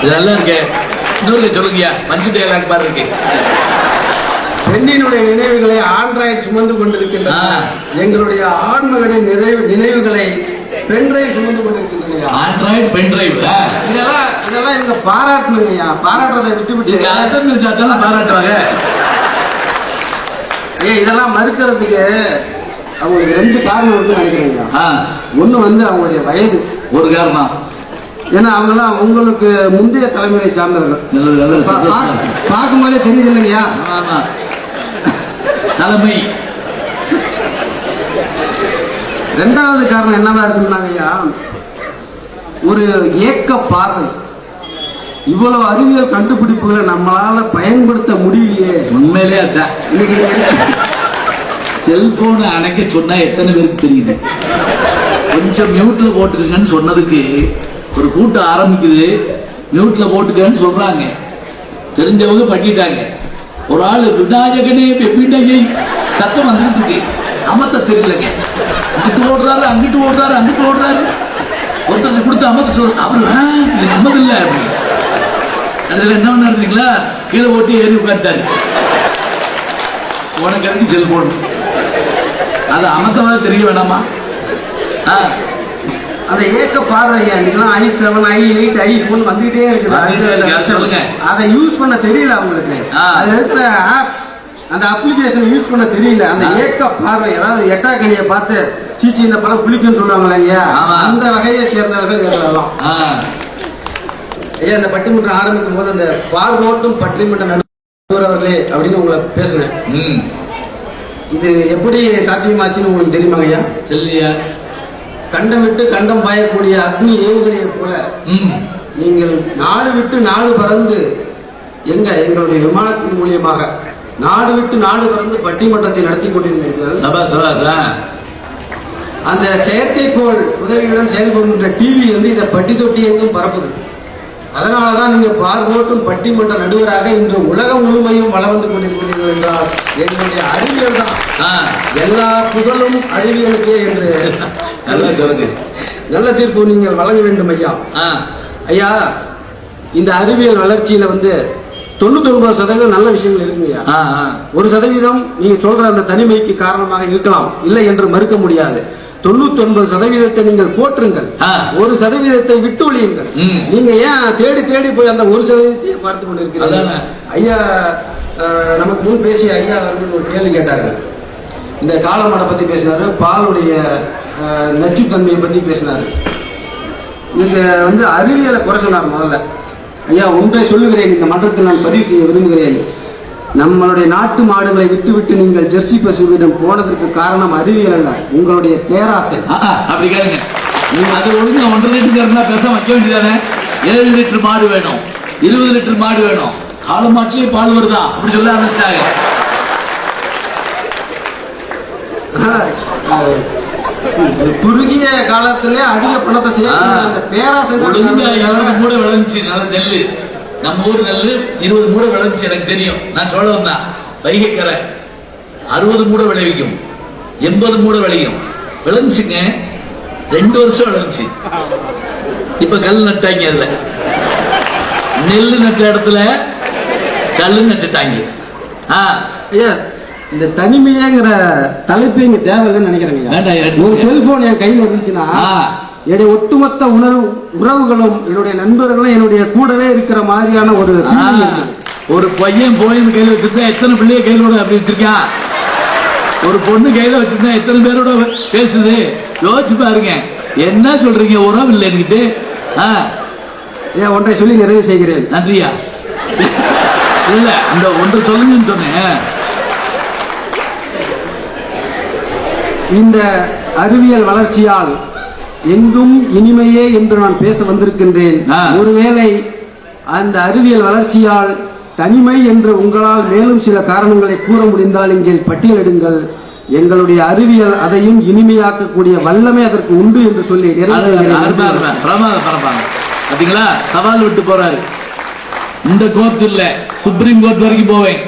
இதெல்லாம் இருக்கு. சொல்லுங்க, மஞ்சு டேலாக் பாரு இருக்கு. பெண்ணினுடைய நினைவுகளை ஆண்ட்ராய்டு சுமந்து கொண்டிருக்கின்றன, எங்களுடைய ஆண்மகளின் நினைவுகளை பெண்ட்ரைவ் சுமந்து கொண்டிருக்கின்றன. ஆண்ட்ராய்டு பென்ட்ரைவ் இதெல்லாம் எங்க பாராட்டணுங்கய்யா. பாராட்டுறதை விட்டு பாராட்டுவாங்க. இதெல்லாம் மறுக்கிறதுக்கு அவங்களுக்கு 2 காரணம் வந்து நினைக்கிறீங்க. ஒண்ணு வந்து அவங்களுடைய வயது ஒரு காரணம். ஏன்னா அவங்கெல்லாம் உங்களுக்கு முந்தைய தலைமுறை சார்ந்தவர்கள். பார்க்கும் போதே தெரியுது இல்லைங்கய்யா தலைமை. 2வது காரணம் என்னவா இருக்குன்னாங்கய்யா, ஒரு ஏக்க பார்வை. இவ்வளவு அறிவியல் கண்டுபிடிப்புகளை நம்மளால பயன்படுத்த முடியலையே. உண்மையிலே அதான். இன்னைக்கு செல்போனை அணைக்க சொன்னா எத்தனை பேருக்கு தெரியுது? கொஞ்சம் மியூட்ல போட்டுக்கங்கன்னு சொன்னதுக்கு ஒரு கூட்டம் ஆரம்பிக்குது, மியூட்ல போட்டுக்கன்னு சொல்றாங்க. தெரிஞ்சவங்க பண்ணிட்டாங்க. ஒரு ஆள் விநாயகனே வெப்பிண்டையை சத்தம் வந்துட்டு இருக்கு, அமத்த தெரியலங்க. அங்கிட்டு ஓடுறாரு, அங்கிட்டு ஓடுறாரு, அங்கிட்டு ஓடுறாரு. ஒருத்தர் கொடுத்து அமத்த சொல்ற, அவரு நம்மதில்லை. அதுல என்ன பண்ணாருங்களா, கீழே ஓட்டி ஏறி உட்காந்துட்டாரு. உனக்கு அதுக்கு செல்போன் அது அமத்தமாக தெரிய வேணாமா? அந்த ஏக்க பார்வையா, இன்னைக்கெல்லாம் i7, i8, iPhone வந்துகிட்டே இருக்குது. அதை யூஸ் பண்ண தெரியல அவங்களுக்கு. அது இருக்கிற ஆப், அந்த அப்ளிகேஷன் யூஸ் பண்ண தெரியல. அந்த ஏக்க பார்வை, அதாவது எட்டாக்கனியை பார்த்து சீச்சி இந்த பழம் புளிக்குன்னு சொல்லுவாங்களா ஐயா, அந்த வகையை சேர்ந்தவர்கள் இதெல்லாம். ஐயா, இந்த பட்டிமன்றம் ஆரம்பிக்கும் போது அந்த பார்வோட்டும் பட்டிமன்ற நடுவர் அவர்களே அப்படின்னு உங்களை பேசினேன். இது எப்படி சாத்தியமாச்சுன்னு உங்களுக்கு தெரியுமாங்க ஐயா? சொல்லியா. கண்டம் விட்டு கண்டம் பாயக்கூடிய அக்னி ஏவுகணையை போல நீங்கள் நாடு விட்டு நாடு பறந்து எங்களுடைய விமானத்தின் மூலியமாக நாடு விட்டு நாடு பறந்து பட்டிமன்றத்தை நடத்தி கொண்டிருந்தீர்கள். அந்த செயற்கைக்கோள் உதவியுடன் செயல்படுகின்ற டிவி வந்து இதை பட்டி தொட்டி எங்கும் பரப்புது. அதனாலதான் நீங்க பார்வோட்டும் பட்டிமன்ற நடுவராக இன்று உலகம் முழுமையும் வளம் வந்து கொண்டிருக்கிறீர்கள் என்றால் எங்களுடைய அறிவியல் தான். எல்லா புகழும் அறிவியலுக்கே என்று நல்ல தீர்ப்பு நீங்கள் வழங்க வேண்டும் ஐயா. ஐயா, இந்த அறிவியல் வளர்ச்சியில வந்து 99% நல்ல விஷயங்கள் இருக்குங்க. 1% நீங்க சொல்ற அந்த தனிமைக்கு காரணமாக இருக்கலாம், இல்லை என்று மறுக்க முடியாது. 99% நீங்கள் போற்றுங்கள், 1% விட்டு ஒழியுங்கள். நீங்க ஏன் தேடி தேடி போய் அந்த 1% பார்த்து கொண்டு இருக்கிறீங்க? ஐயா நமக்கு முன் பேசிய ஐயா வந்து ஒரு கேள்வி கேட்டார்கள். இந்த காலமாடை பத்தி பேசினாரு, பாலுடைய நச்சுத்தன்மையை பத்தி பேசினாரு. இந்த வந்து அறிவியலை குறை சொன்னார். முதல்ல ஐயா ஒன்றை சொல்லுகிறேன், இந்த மன்றத்தில் நான் பதிவு செய்ய விரும்புகிறேன். நம்மளுடைய நாட்டு மாடுகளை விட்டுவிட்டு நீங்கள் ஜெர்சி பசுவிடம் போனதற்கு காரணம் அறிவியல் அல்ல, உங்களுடைய பேராசை. அப்படி கேளுங்க. நீங்க அது ஒழுங்கு 1.5 லிட்டர் பேச வைக்க வேண்டியதானே? 7 லிட்டர் மாடு வேணும், 20 லிட்டர் மாடு வேணும், கால மாட்டிலே பால் வருதா அப்படி சொல்ல ஆரம்பிச்சாங்க. குறுகிய காலத்திலே அதிக பணத்தை செய்ய பேராசை. மூட விளைஞ்சி நல்ல நெல்லு, நம்ம ஊர் நெல்லு 20 மூட விளைஞ்சி எனக்கு தெரியும். நான் சொல்ல வந்தேன், வைகைக்கரை 60 மூட விளைவிக்கும், 80 மூட விளையும். விளைஞ்சுங்க 2 வருஷம் விளைஞ்சி. இப்ப கல் நட்டாங்க, அதுல நெல்லு நட்ட இடத்துல கல்லு நட்டுட்டாங்க. ஐயா, இந்த தனிமையேங்கிற தலைப்பு இங்க தேவையில்லைன்னு நினைக்கிறேங்க. வேண்டாம், ஒரு செல்போன் என் கையில் இருந்துச்சுன்னா என்னுடைய ஒட்டுமொத்த உறவுகளும் என்னுடைய நண்பர்களும் என்னுடைய கூடவே இருக்கிற மாதிரியான ஒரு feeling இருக்கு. ஒரு பையன் போயின் கையில வச்சிருந்தா எத்தனை பிள்ளைய கையிலோட அப்படி வச்சிருக்கான். ஒரு பொண்ணு கையில வச்சிருந்தா எத்தனை பேரோட பேசுது. யோசிச்சு பாருங்க. என்ன சொல்றீங்க? உறவு இல்லை என்கிட்ட. ஏன் ஒன்றை சொல்லி நிறைவு செய்கிறேன். நன்றியா. இல்ல, இந்த ஒன்று சொல்லுங்கன்னு சொன்னேன். இந்த அறிவியல் வளர்ச்சியால் எங்கும் இனிமையே என்று நான் பேச வந்திருக்கின்றேன். ஒருவேளை அந்த அறிவியல் வளர்ச்சியால் தனிமை என்று உங்களால் மேலும் சில காரணங்களை கூற முடிந்தால் இங்கே பட்டியலிடுங்கள். எங்களுடைய அறிவியல் அதையும் இனிமையாக்கக்கூடிய வல்லமை அதற்கு உண்டு என்று சொல்லி பாத்தீங்களா, சவால் விட்டு போறாரு. இந்த கோர்ட் இல்ல, சுப்ரீம் கோர்ட் வரைக்கும் போவேன்.